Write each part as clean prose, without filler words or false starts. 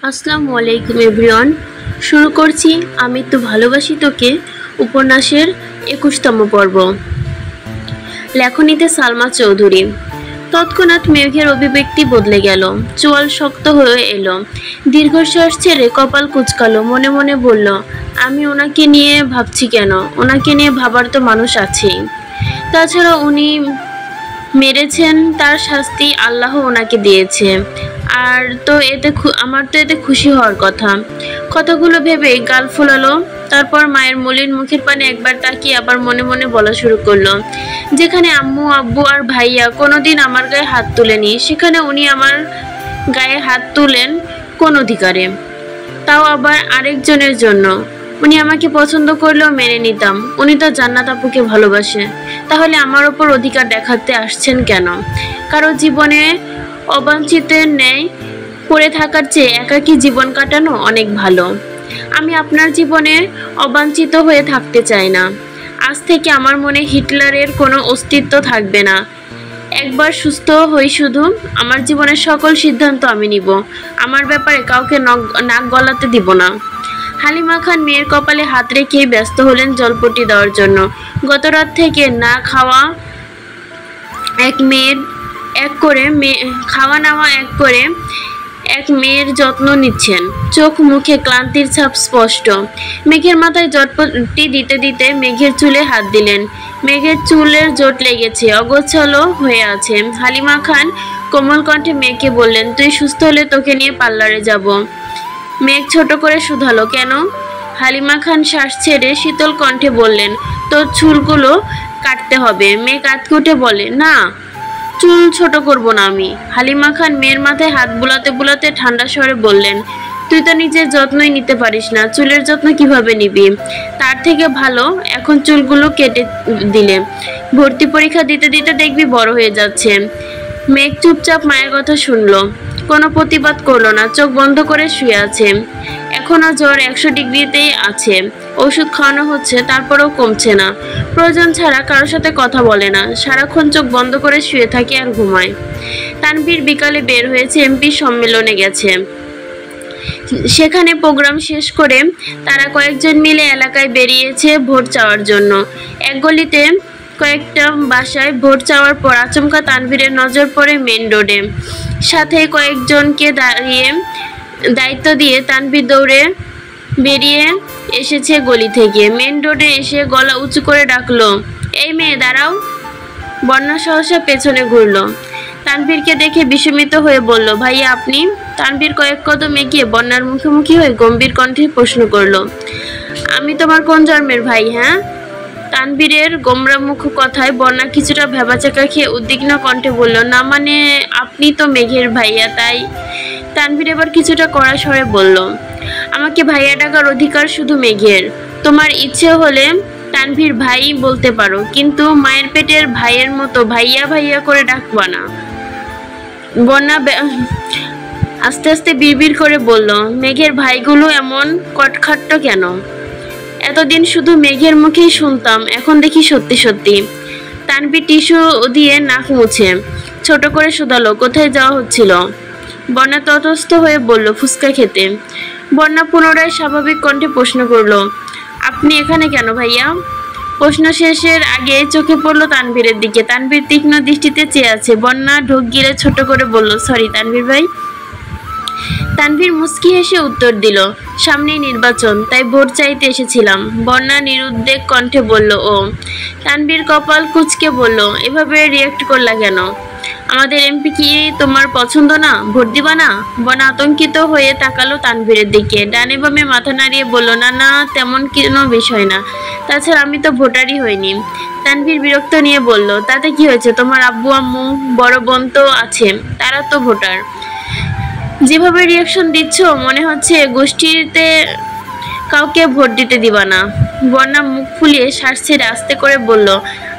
আসসালামু আলাইকুম এভরিওয়ান। শুরু করছি আমি তো ভালোবাসি তোকে উপন্যাসের ২১তম পর্ব। লেখনীতে সালমা চৌধুরী। তৎক্ষণাৎ মেঘের অভিব্যক্তি বদলে গেল, চোয়াল শক্ত হয়ে এলো, দীর্ঘশ্বাস ছেড়ে কপাল কুঁচকালো, মনে মনে বলল, আমি ওনাকে নিয়ে ভাবছি কেন? ওনাকে নিয়ে ভাবার তো মানুষ আছেই। তাছাড়া উনি মেরেছেন, তার শাস্তি আল্লাহ ওনাকে দিয়েছে। আমার তো এতে খুশি হওয়ার কথা। কথাগুলো ভেবে গাল ফোলালো। তারপর মায়ের মলিন মুখের পানে একবার তাকিয়ে আবার মনে মনে বলা শুরু করলো, যেখানে আম্মু আব্বু আর ভাইয়া কোনোদিন আমার গায়ে হাত তুলেনি, সেখানে উনি আমার গায়ে হাত তুলেন কোন অধিকারে? তাও আবার আরেকজনের জন্য। উনি আমাকে পছন্দ করলেও মেনে নিতাম। উনি তো জান্নাত আপুকে ভালোবাসে, তাহলে আমার ওপর অধিকার দেখাতে আসছেন কেন? কারো জীবনে অবাঞ্ছিতের ন্যায় পড়ে থাকার চেয়ে একাকী জীবন কাটানো অনেক ভালো। আমি আপনার জীবনে অবাঞ্ছিত হয়ে থাকতে চাই না। আজ থেকে আমার মনে হিটলারের কোনো অস্তিত্ব থাকবে না। একবার সুস্থ হই শুধু, আমার জীবনের সকল সিদ্ধান্ত আমি নিব। আমার ব্যাপারে কাউকে নাক গলাতে দিব না। হালিমা খান মেয়ের কপালে হাত রেখেই ব্যস্ত হলেন জলপট্টি দেওয়ার জন্য। গত রাত থেকে না খাওয়া খাওয়া নাওয়া এক মেয়ের যত্ন নিচ্ছেন। চোখ মুখে ক্লান্তির ছাপ স্পষ্ট। মেঘের মাথায় জটপটি দিতে দিতে মেঘের চুলে হাত দিলেন। মেঘের চুলের জট লেগেছে, অগোছালো হয়ে আছে। হালিমা খান কোমল কণ্ঠে মেঘকে বললেন, তুই সুস্থ হলে তোকে নিয়ে পার্লারে যাব। মেঘ ছোট করে শুধালো, কেন? হালিমা খান শ্বাস ছেড়ে শীতল কণ্ঠে বললেন, তোর চুলগুলো কাটতে হবে। মেঘ আতকুটে বলে, না, চুল ছোট করব না আমি। হালিমা খান মেয়ের মাথায় হাত বুলাতে বুলাতে ঠান্ডা স্বরে বললেন, তুই তো নিজের যত্নই নিতে পারিস না, চুলের যত্ন কিভাবে নিবি? তার থেকে ভালো এখন চুলগুলো কেটে দিলে। ভর্তি পরীক্ষা দিতে দিতে দেখবি বড় হয়ে যাচ্ছে। মেঘ চুপচাপ মায়ের কথা শুনলো, কোনো প্রতিবাদ করলো না, চোখ বন্ধ করে শুয়ে আছে। এখনো জ্বর ১০০ ডিগ্রিতেই আছে। ওষুধ খাওয়ানো হচ্ছে, তারপরেও কমছে না। প্রয়োজন ছাড়া কারোর সাথে কথা বলে না, সারাক্ষণ চোখ বন্ধ করে শুয়ে থাকে আর ঘুমায়। তানভীর বিকালে বের হয়েছে, এমপি সম্মেলনে গেছে। সেখানে প্রোগ্রাম শেষ করে তারা কয়েকজন মিলে এলাকায় বেরিয়েছে ভোট চাওয়ার জন্য। এক গলিতে কয়েকটা বাসায় ভোট চাওয়ার পর আচমকা তানভীরের নজর পড়ে মেন রোডে। সাথে কয়েকজনকে দায়িত্ব দিয়ে তানভীর দৌড়ে বেরিয়ে এসেছে গলি থেকে। মেন রোডে এসে গলা উঁচু করে ডাকলো, এই মেয়ে দাঁড়াও। বন্যা সহসা পেছনে ঘুরলো। তানভীরকে দেখে বিস্মিত হয়ে বলল, ভাইয়া আপনি? তানভীর কয়েক কদম এগিয়ে বন্যার মুখোমুখি হয়ে গম্ভীর কণ্ঠে প্রশ্ন করলো, আমি তোমার কোন জন্মের ভাই? হ্যাঁ? তানভীরের গোমরামুখ কথায় বন্যা কিছুটা ভেবাচাকা খেয়ে উদ্বিগ্ন কণ্ঠে বলল, না মানে আপনি তো মেঘের ভাইয়া, তাই। তানভীর এবার কিছুটা কড়া স্বরে বলল, আমাকে ভাইয়া ডাকার অধিকার শুধু মেঘের। তোমার ইচ্ছে হলে তানভীর ভাই বলতে পারো, কিন্তু মায়ের পেটের ভাইয়ের মতো ভাইয়া ভাইয়া করে ডাকবা না। বন্যা আস্তে আস্তে বিড়বিড় করে বলল, মেঘের ভাইগুলো এমন কটখাট্ট কেন? এতদিন শুধু মেঘের মুখেই শুনতাম, এখন দেখি সত্যি সত্যি। তানভীর টিস্যু দিয়ে নাক মুছে ছোট করে শুধালো, কোথায় যাওয়া হচ্ছিল? বন্যা তটস্থ হয়ে বলল, ফুচকা খেতে। বন্যা পুনরায় স্বাভাবিক কণ্ঠে প্রশ্ন করল, আপনি এখানে কেন ভাইয়া? প্রশ্ন শেষের আগে চোখে পড়লো তানভীরের দিকে। তানভীর তীক্ষ্ণ দৃষ্টিতে চেয়ে আছে। বন্যা ঢোক গিলে ছোট করে বলল, সরি তানভীর ভাই। তানভীর মুচকি হেসে উত্তর দিল, সামনেই নির্বাচন, তাই ভোট চাইতে এসেছিলাম। বন্যা নিরুদ্বেগ কণ্ঠে বলল, ও। তানভীর কপাল কুঁচকে বলল, এভাবে রিয়েক্ট করলা কেন? আমাদের এমপি কি তোমার পছন্দ না? ভোট দিবা না? বন্যা আতঙ্কিত হয়ে তাকালো তানভীরের দিকে, ডানে বামে মাথা নাড়িয়ে বলল, না না, তেমন কোনো বিষয় না। তাছাড়া আমি তো ভোটারই হইনি। তানভীর বিরক্ত নিয়ে বলল, তাতে কি হয়েছে? তোমার আব্বু আম্মু বড় বোন তো আছে, তারা তো ভোটার। যেভাবে রিয়াকশন দিচ্ছ মনে হচ্ছে গোষ্ঠীতে কাউকে ভোট দিতে দিবা না। বন্যা মুখ ফুলিয়ে শ্বাস ছেড়ে আস্তে করে বলল,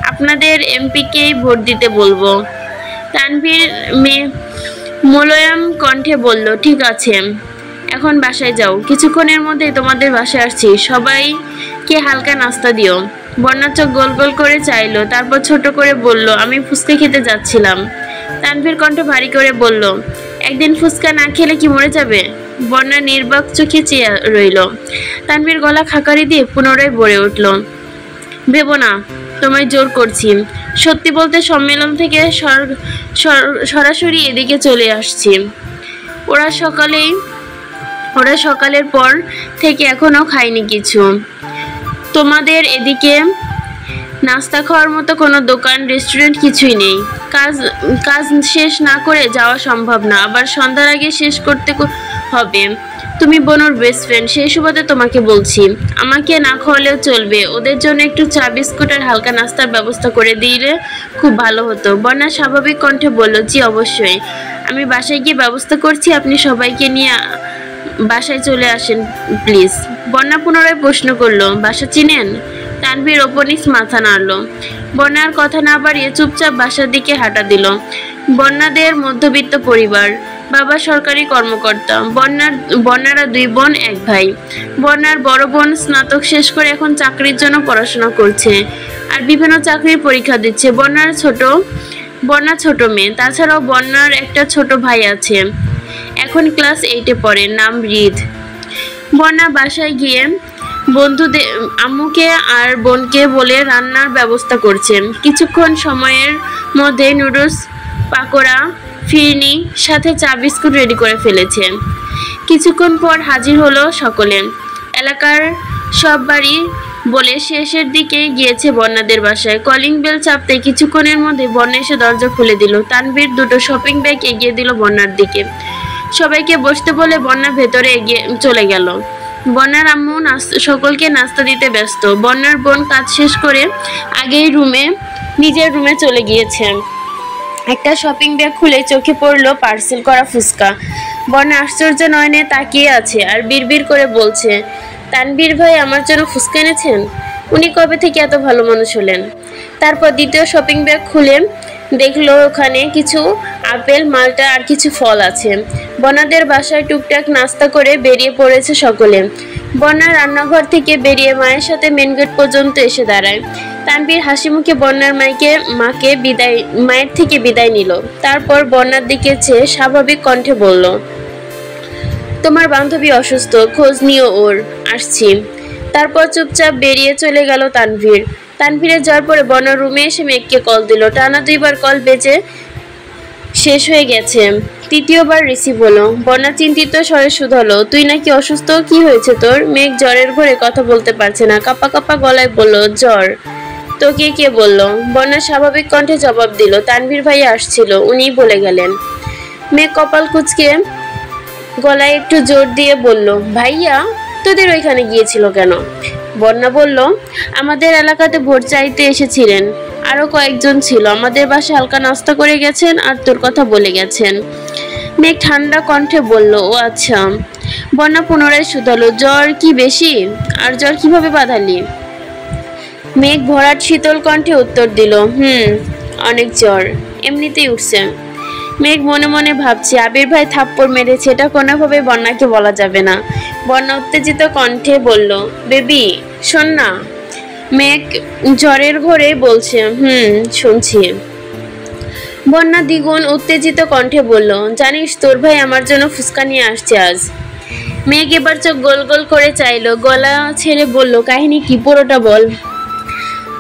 আপনাদের এমপিকেই ভোট দিতে বলবো। তানভীর মোলায়েম কণ্ঠে বলল, ঠিক আছে, এখন বাসায় যাও, কিছুক্ষণের মধ্যেই তোমাদের বাসায় আসছি, সবাইকে হালকা নাস্তা দিও। বন্যা চোখ গোল গোল করে চাইলো, তারপর ছোট করে বলল, আমি ফুচকা খেতে যাচ্ছিলাম। তানভীর কণ্ঠ ভারী করে বলল, একদিন ফুচকা না খেলে কি মরে যাবে? বন্যা নির্বাক চোখে চেয়ে রইল। তানভীর গলা খাকারি দিয়ে পুনরায় বলে উঠল, ভেবো না তোমায় জোর করছি। সত্যি বলতে সম্মেলন থেকে সরাসরি এদিকে চলে আসছি। ওরা সকালের পর থেকে এখনো খায়নি কিছু। তোমাদের এদিকে নাস্তা খাওয়ার মতো কোনো দোকান রেস্টুরেন্ট কিছুই নেই। কাজ শেষ না করে যাওয়া সম্ভব না, আবার সন্ধ্যার আগে শেষ করতে হবে। তুমি বনুর বেস্ট ফ্রেন্ড, সেই সুবাদে তোমাকে বলছি, আমাকে না খাওয়ালেও চলবে। ওদের জন্য একটু চা বিস্কুট আর হালকা নাস্তার ব্যবস্থা করে দিলে খুব ভালো হতো। বন্যা স্বাভাবিক কণ্ঠে বলল, জি অবশ্যই, আমি বাসায় গিয়ে ব্যবস্থা করছি। আপনি সবাইকে নিয়ে বাসায় চলে আসেন প্লিজ। বন্যা পুনরায় প্রশ্ন করলো, বাসা চিনেন? তানভীর ওপর-নিচ মাথা নাড়ল। বন্যার কথা না বাড়িয়ে চুপচাপ বাসার দিকে হাঁটা দিল। বন্যাদের মধ্যবিত্ত পরিবার, বাবা সরকারি কর্মকর্তা, বন্যারা 2 বোন 1 ভাই। বন্যার বড় বোন স্নাতক শেষ করে এখন চাকরির জন্য পড়াশোনা করছে আর বিভিন্ন চাকরির পরীক্ষা দিচ্ছে। বন্যা ছোট মেয়ে। তাছাড়াও বন্যার একটা ছোট ভাই আছে, এখন ক্লাস 8-এ পড়ে, নাম রিদ। বন্যা বাসায় গিয়ে বন্ধুদের আম্মুকে আর বোনকে বলে রান্নার ব্যবস্থা করছে। কিছুক্ষণ সময়ের মধ্যে নুডলস, পাকোড়া, ফিরনি সাথে চা বিস্কুট রেডি করে ফেলেছে। কিছুক্ষণ পর হাজির হলো সকলে। এলাকার সব বাড়ি বলে শেষের দিকে গিয়েছে বন্যাদের বাসায়। কলিং বেল চাপতে কিছুক্ষণের মধ্যে বন্যা এসে দরজা খুলে দিল। তানভীর 2টো শপিং ব্যাগ এগিয়ে দিল বন্যার দিকে। সবাইকে বসতে বলে বন্যা ভেতরে এগিয়ে চলে গেল। বন্যার আম্মু সকলকে নাস্তা দিতে ব্যস্ত। বন্যার বোন কাজ শেষ করে আগেই নিজের রুমে চলে গিয়েছে। একটা শপিং ব্যাগ খুলে চোখে পড়ল পার্সেল করা ফুচকা। বন্যা আশ্চর্য নয়নে তাকিয়ে আছে আর বিড়বিড় করে বলছে, তানভীর ভাই আমার জন্য ফুচকা এনেছেন? উনি কবে থেকে এত ভালো মানুষ হলেন? তারপর দ্বিতীয় শপিং ব্যাগ খুলে দেখলো ওখানে কিছু আপেল, মাল্টা আর কিছু ফল আছে। বন্যাদের বাসায় টুকটাক নাস্তা করে বেরিয়ে পড়েছে সকলে। বন্যা রান্নাঘর থেকে বেরিয়ে মায়ের সাথে মেন গেট পর্যন্ত এসে দাঁড়ায়। তানভীর হাসি মুখে বন্যার মায়ের থেকে বিদায় নিল। তারপর বন্যার দিকে চেয়ে স্বাভাবিক কণ্ঠে বলল, তোমার বান্ধবী অসুস্থ, খোঁজ নিও ওর, আসছি। তারপর চুপচাপ বেরিয়ে চলে গেল তানভীরের যাওয়ার পরে বন্যার রুমে এসে মেঘকে কল দিল। টানা 2 বার কল বেজে শেষ হয়ে গেছে, 3য়-বার রিসিভ হলো। বন্যা চিন্তিত স্বরে শুধালো, তুই নাকি অসুস্থ, কি হয়েছে তোর? মেঘ জ্বরের ঘোরে কথা বলতে পারছে না, কাঁপা কাঁপা গলায় বলল, জ্বর। তোকে কে বললো? বন্যা স্বাভাবিক কণ্ঠে জবাব দিল, তানভীর ভাইয়া আসছিল, উনিই বলে গেলেন। মেঘ কপাল কুঁচকে গলায় একটু জোর দিয়ে বলল, ভাইয়া তোদের ওইখানে গিয়েছিল কেন? বন্যা বলল, আমাদের এলাকাতে ভোট চাইতে এসেছিলেন, আরো কয়েকজন ছিল, আমাদের বাসায় হালকা নাস্তা করে গেছেন আর তোর কথা বলে গেছেন। মেঘ ঠান্ডা কণ্ঠে বলল, ও আচ্ছা। বন্যা পুনরায় শুধালো, জ্বর কি বেশি? আর জ্বর কিভাবে বাঁধালি? মেঘ ভরাট শীতল কণ্ঠে উত্তর দিল, অনেক জ্বর, এমনিতেই উঠছে। মেঘ মনে মনে ভাবছে, আবির ভাই থাপ্পড় মেরেছে, এটা কোনোভাবে বন্যাকে বলা যাবে না। বন্যা উত্তেজিত কণ্ঠে বলল, বেবি শোন না। মেঘ জ্বরের ঘোরে বলছে, শুনছি। বন্যা দ্বিগুণ উত্তেজিত কণ্ঠে বলল, জানিস তোর ভাই আমার জন্য ফুচকা নিয়ে আসছে আজ। মেঘ এবার চোখ গোল গোল করে চাইলো, গলা ছেড়ে বলল, কাহিনী কি, পুরোটা বল।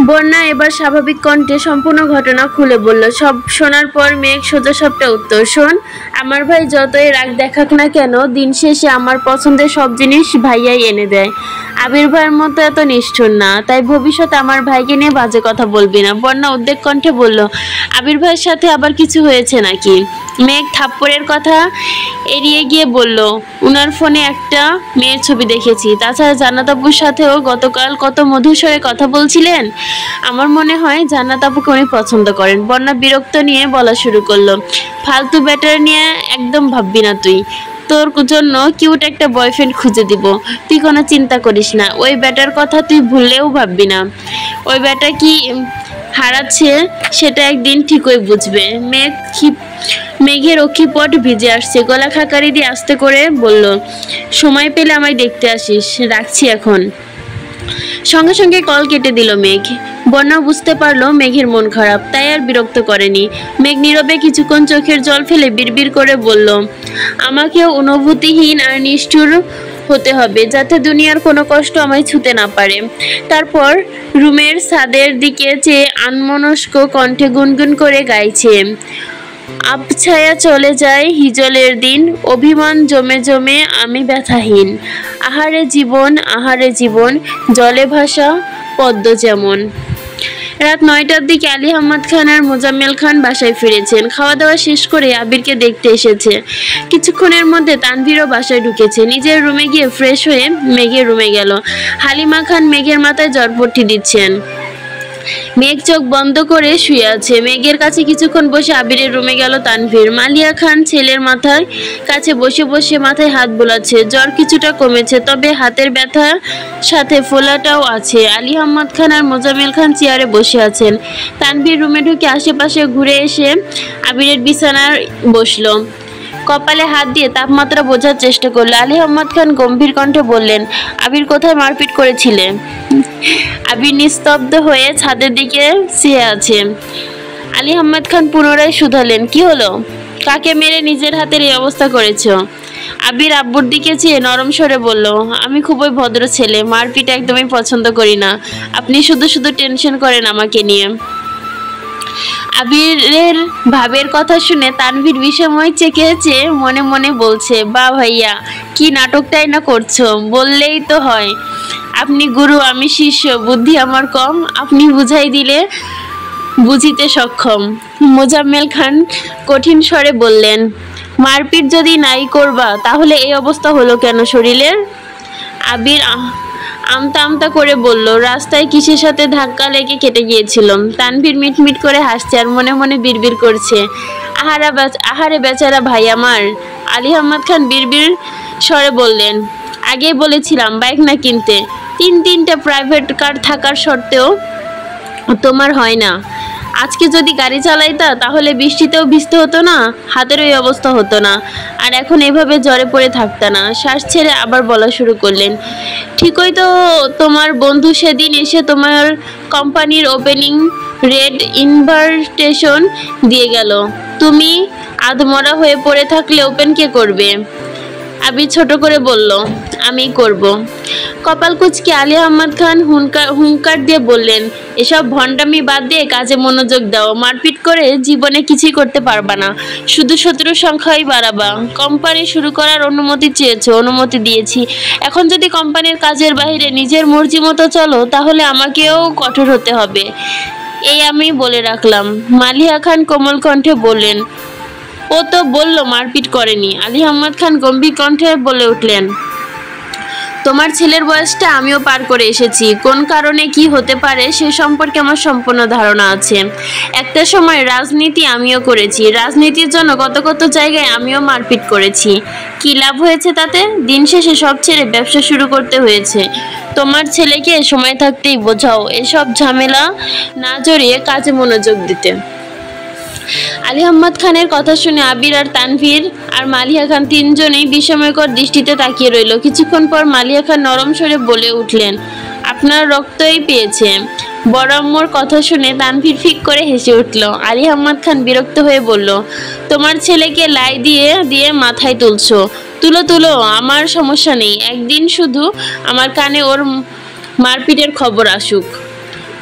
বন্যা এবার স্বাভাবিক কণ্ঠে সম্পূর্ণ ঘটনা খুলে বলল। সব শোনার পর মেঘ সোজা সাপটা উত্তর, শোন, আমার ভাই যতই রাগ দেখাক না কেন, দিন শেষে আমার পছন্দের সব জিনিস ভাইয়াই এনে দেয়। আবির ভাইয়ের মতো এত নিষ্ঠুর না, তাই ভবিষ্যতে আমার ভাইকে নিয়ে বাজে কথা বলবি না। বন্যা উদ্বেগ কণ্ঠে বলল, আবির ভাইয়ের সাথে আবার কিছু হয়েছে নাকি? মেঘ থাপ্পড়ের কথা এড়িয়ে গিয়ে বলল, উনার ফোনে একটা মেয়ের ছবি দেখেছি, তাছাড়া জান্নাত আপুর সাথেও গতকাল কত মধুর স্বরে কথা বলছিলেন। আমার মনে হয় জান্নাত আপুকে উনি পছন্দ করেন। বন্যা বিরক্ত নিয়ে বলা শুরু করলো, ফালতু ব্যাটার নিয়ে একদম ভাববি না তুই, তোর জন্য কিউট একটা বয়ফ্রেন্ড খুঁজে দিব, তুই কোনো চিন্তা করিস না। ওই ব্যাটার কথা তুই ভুললেও ভাববি না, ওই ব্যাটা কি হারাচ্ছে সেটা একদিন ঠিকই বুঝবে। মেঘের অক্ষিপট ভিজে আসছে, গলা খাকারি দিয়ে আস্তে করে বলল, সময় পেলে আমায় দেখতে আসিস, রাখছি এখন। সঙ্গে সঙ্গে কল কেটে দিল মেঘ। বন্যা বুঝতে পারলো মেঘের মন খারাপ, তাই আর বিরক্ত করেনি। মেঘ নীরবে কিছুক্ষণ চোখের জল ফেলে বিড়বিড় করে বলল, আমাকেও অনুভূতিহীন আর নিষ্ঠুর হতে হবে যাতে দুনিয়ার কোনো কষ্ট আমায় ছুতে না পারে। তারপর রুমের ছাদের দিকে চেয়ে আনমনস্ক কণ্ঠে গুনগুন করে গাইছে, আবছায়া চলে যায় হিজলের দিন, অভিমান জমে জমে আমি ব্যথাহীন, আহারে জীবন জলে ভাসা পদ্ম যেমন। রাত 9টার দিকে আলী আহমদ খান আর মোজাম্মেল খান বাসায় ফিরেছেন। খাওয়া দাওয়া শেষ করে আবিরকে দেখতে এসেছে। কিছুক্ষণের মধ্যে তানভীরও বাসায় ঢুকেছে। নিজের রুমে গিয়ে ফ্রেশ হয়ে মেঘের রুমে গেল। হালিমা খান মেঘের মাথায় জটপট্টি দিচ্ছেন। মেঘ চোখ বন্ধ করে শুয়ে আছে। মেঘের কাছে কিছুক্ষণ বসে আবিরের রুমে গেল তানভীর। মালিয়া খান ছেলের মাথার কাছে বসে বসে মাথায় হাত বোলাচ্ছে। জ্বর কিছুটা কমেছে, তবে হাতের ব্যথার সাথে ফোলাটাও আছে। আলী আহমদ খান আর মোজাম্মেল খান চেয়ারে বসে আছেন। তানভীর রুমে ঢুকে আশেপাশে ঘুরে এসে আবিরের বিছানায় বসলো। কপালে হাত দিয়ে তাপমাত্রা বোঝার চেষ্টা করলো। আলী আহমদ খান গম্ভীর কণ্ঠে বললেন, আবির কোথায় মারপিট করেছিলে? আবির নিস্তব্ধ হয়ে ছাদের দিকে চেয়ে আছে। আলী আহমদ খান পুনরায় শুধালেন, কি হলো? কাকে মেরে নিজের হাতের এই অবস্থা করেছ? আবির আব্বুর দিকে চেয়ে নরম স্বরে বলল, আমি খুবই ভদ্র ছেলে, মারপিট একদমই পছন্দ করি না। আপনি শুধু শুধু টেনশন করেন আমাকে নিয়ে। আবিরের ভাবের কথা শুনে তানভীর বিষময় চেকেছে, মনে মনে বলছে, বা ভাইয়া কি নাটকটাই না করছো, বললেই তো হয়। আপনি গুরু, আমি শিষ্য, বুদ্ধি আমার কম, আপনি বুঝাই দিলে বুঝিতে সক্ষম। মোজাম্মেল খান কঠিন স্বরে বললেন, মারপিট যদি নাই করবা তাহলে এই অবস্থা হলো কেন শরীরের? আবির আমতা আমতা করে বলল, রাস্তায় কিসের সাথে ধাক্কা লেগে কেটে গিয়েছিল। তানভীর মিটমিট করে হাসছে আর মনে মনে বিড়বিড় করছে, আহারে বেচারা ভাই আমার। আলী আহমদ খান বিড়বিড় স্বরে বললেন, আগেই বলেছিলাম বাইক না কিনতে, তিনটা প্রাইভেট কার থাকার সত্ত্বেও তোমার হয় না। আজকে যদি গাড়ি চালাইতা তাহলে বৃষ্টিতেও ভিজতে হতো না, হাতের ওই অবস্থা হতো না, আর এখন এভাবে জ্বরে পড়ে থাকতা না। শ্বাস ছেড়ে আবার বলা শুরু করলেন, ঠিকই তো, তোমার বন্ধু সেদিন এসে তোমার কোম্পানির ওপেনিং রেড ইনভাইটেশন দিয়ে গেল। তুমি আধমরা হয়ে পড়ে থাকলে ওপেন কে করবে? আবির ছোট করে বলল, আমি করব। কপাল কুঁচকে আলী আহমদ খান হুঙ্কার দিয়ে বললেন, এসব ভণ্ডামি বাদ দিয়ে কাজে মনোযোগ দাও। মারপিট করে জীবনে কিছুই করতে পারবা না, শুধু শত্রুর সংখ্যাই বাড়াবা। কোম্পানি শুরু করার অনুমতি চেয়েছো, অনুমতি দিয়েছি। এখন যদি কোম্পানির কাজের বাইরে নিজের মর্জি মতো চলো তাহলে আমাকেও কঠোর হতে হবে, এই আমি বলে রাখলাম। মালিয়া খান কোমল কণ্ঠে বললেন, ও তো বললো মারপিট করেনি। আলী আহমদ খান গম্ভীর কণ্ঠে বলে উঠলেন, তোমার ছেলের বয়সটা আমিও পার করে এসেছি, কোন কারণে কি হতে পারে সে সম্পর্কে আমার সম্পূর্ণ ধারণা আছে। একটা সময় রাজনীতি আমিও করেছি, রাজনীতির জন্য কত জায়গায় আমিও মারপিট করেছি। কি লাভ হয়েছে তাতে? দিন শেষে সব ছেড়ে ব্যবসা শুরু করতে হয়েছে। তোমার ছেলেকে সময় থাকতেই বোঝাও এসব ঝামেলা না জড়িয়ে কাজে মনোযোগ দিতে। আলী আহমদ খানের কথা শুনে আবির আর তানভীর আর মালিয়া খান তিনজনেই বিস্ময়কর দৃষ্টিতে তাকিয়ে রইল। কিছুক্ষণ পর মালিয়া খান নরম স্বরে বলে উঠলেন, আপনার রক্তই পেয়েছে। বড় আম্মুর কথা শুনে তানভীর ফিক করে হেসে উঠল। আলী আহমদ খান বিরক্ত হয়ে বলল, তোমার ছেলেকে লাই দিয়ে দিয়ে মাথায় তুলছো, তুলো, আমার সমস্যা নেই, একদিন শুধু আমার কানে ওর মারপিটের খবর আসুক।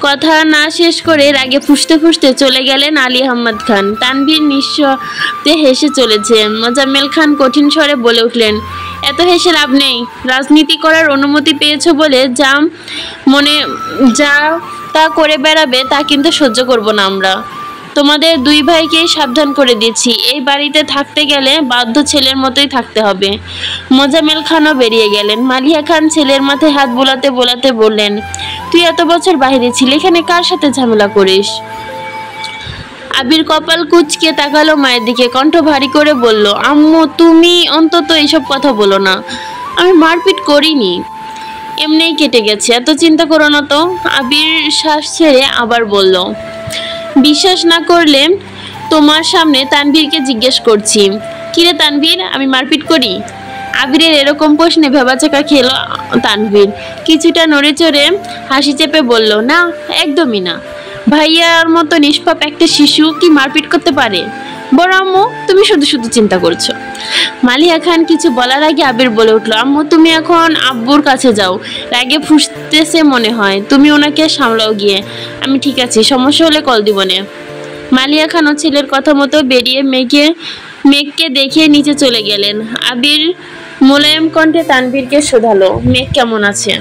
কথা না শেষ করে রাগে ফুঁসতে ফুঁসতে চলে গেলেন আলী আহমদ খান। তানভীর নিঃশব্দে হেসে চলেছে। মোজাম্মেল খান কঠিন স্বরে বলে উঠলেন, এত হেসে লাভ নেই, রাজনীতি করার অনুমতি পেয়েছো বলে যা তা করে বেড়াবে তা কিন্তু সহ্য করব না আমরা। তোমাদের দুই ভাইকেই সাবধান করে দিচ্ছি, এই বাড়িতে থাকতে গেলে বাধ্য ছেলের মতোই থাকতে হবে। মোজাম্মেল খানও বেরিয়ে গেলেন। মালিয়া খান ছেলের মাথায় হাত বোলাতে বোলাতে বললেন, তুই এত বছর বাইরে ছিলি, এখানে কার সাথে ঝামেলা করিস? আবির কপাল কুঁচকে তাকালো মায়ের দিকে, কণ্ঠ ভারী করে বলল, আম্মু তুমি অন্তত এইসব কথা বলো না, আমি মারপিট করিনি, এমনিই কেটে গেছে, এত চিন্তা করো না তো। আবির শ্বাস ছেড়ে আবার বলল, বিশ্বাস না করলে তোমার সামনে তানভীরকে জিজ্ঞেস করছি, কিরে তানভীর, আমি মারপিট করি? আবিরের এরকম প্রশ্নে ভেবাচাকা খেলো তানভীর। কিছুটা নড়ে চড়ে হাসি চেপে বলল, না একদমই না। ভাইয়ার মতো নিষ্পাপ একটা শিশু কি মারপিট করতে পারে? বড় আম্মু, তুমি শুধু শুধু চিন্তা করছো। মালিয়া খান কিছু বলার আগে আবির বলে উঠলো, আম্মু তুমি এখন আব্বুর কাছে যাও, রাগে ফুঁসতেছে মনে হয়, তুমি ওনাকে সামলাও গিয়ে। আমি ঠিক আছি, সমস্যা হলে কল দিবনে। মালিয়া খান ও ছেলের কথা মতো বেরিয়ে মেঘকে দেখে নিচে চলে গেলেন। আবির মোলায়েম কণ্ঠে তানভীরকে শোধালো, মেঘ কেমন আছে?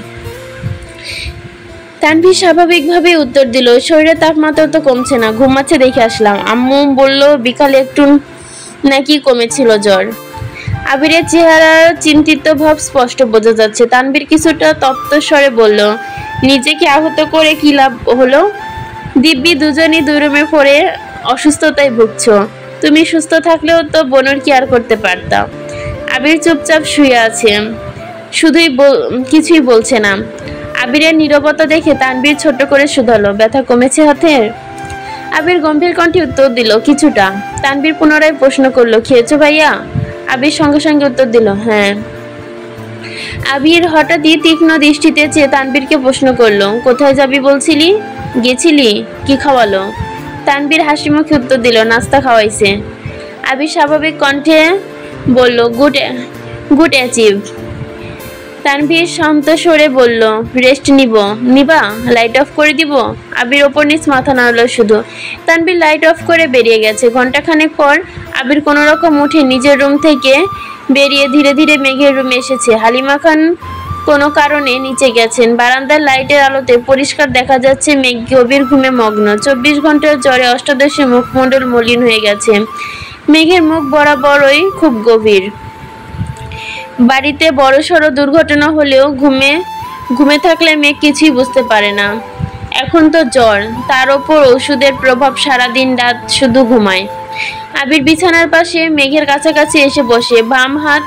তানভীর স্বাভাবিকভাবে উত্তর দিল, শরীরের তাপমাত্রা তো কমছে না, ঘুমাচ্ছে দেখে আসলাম। আম্মু বলল বিকালে একটু নাকি কমেছিল জ্বর। আবিরের চেহারার চিন্তিত ভাব স্পষ্ট বোঝা যাচ্ছে। তানভীর কিছুটা তপ্ত স্বরে বলল, নিজেকে আহত করে কি লাভ হলো? দিব্যি দুজনই দুই রুমে পড়ে অসুস্থতায় ভুগছ। তুমি সুস্থ থাকলেও তো বোনের কেয়ার করতে পারতাম। আবির চুপচাপ শুয়ে আছে, কিছুই বলছে না। আবিরের নীরবতা দেখে তানভীর ছোট করে শুধালো, ব্যথা কমেছে হাতের? আবির গম্ভীর কণ্ঠে উত্তর দিল, কিছুটা। তানভীর পুনরায় প্রশ্ন করলো, খেয়েছো ভাইয়া? আবির সঙ্গে সঙ্গে উত্তর দিল, হ্যাঁ। আবির হঠাৎই তীক্ষ্ণ দৃষ্টিতে চেয়ে তানভীরকে প্রশ্ন করলো, কোথায় যাবি বলছিলি? গেছিলি? কি খাওয়ালো? তানভীর হাসি মুখে উত্তর দিল, নাস্তা খাওয়াইছে। আবির স্বাভাবিক কণ্ঠে বলল, গুড অ্যাচিভ। তানভীর শান্ত স্বরে বলল, রেস্ট নিবা? লাইট অফ করে দিব? আবির ওপর নিচ মাথা নাড়ল শুধু। তানভীর লাইট অফ করে বেরিয়ে গেছে। ঘন্টাখানেক পর আবির কোনো রকম উঠে নিজের রুম থেকে বেরিয়ে ধীরে ধীরে মেঘের রুমে এসেছে। হালিমা খান কোনো কারণে নিচে গেছেন। বারান্দার লাইটের আলোতে পরিষ্কার দেখা যাচ্ছে মেঘ গভীর ঘুমে মগ্ন। 24 ঘন্টার জ্বরে অষ্টাদশী মুখমণ্ডল মলিন হয়ে গেছে। মেঘের মুখ বরাবরই খুব গভীর। বাড়িতে বড়সড় দুর্ঘটনা হলেও ঘুমে থাকলে মেঘ কিছুই বুঝতে পারে না। এখন তো জ্বর, তার ওপর ওষুধের প্রভাব, সারাদিন রাত শুধু ঘুমায়। আবির বিছানার পাশে মেঘের কাছাকাছি এসে বসে, বাম হাত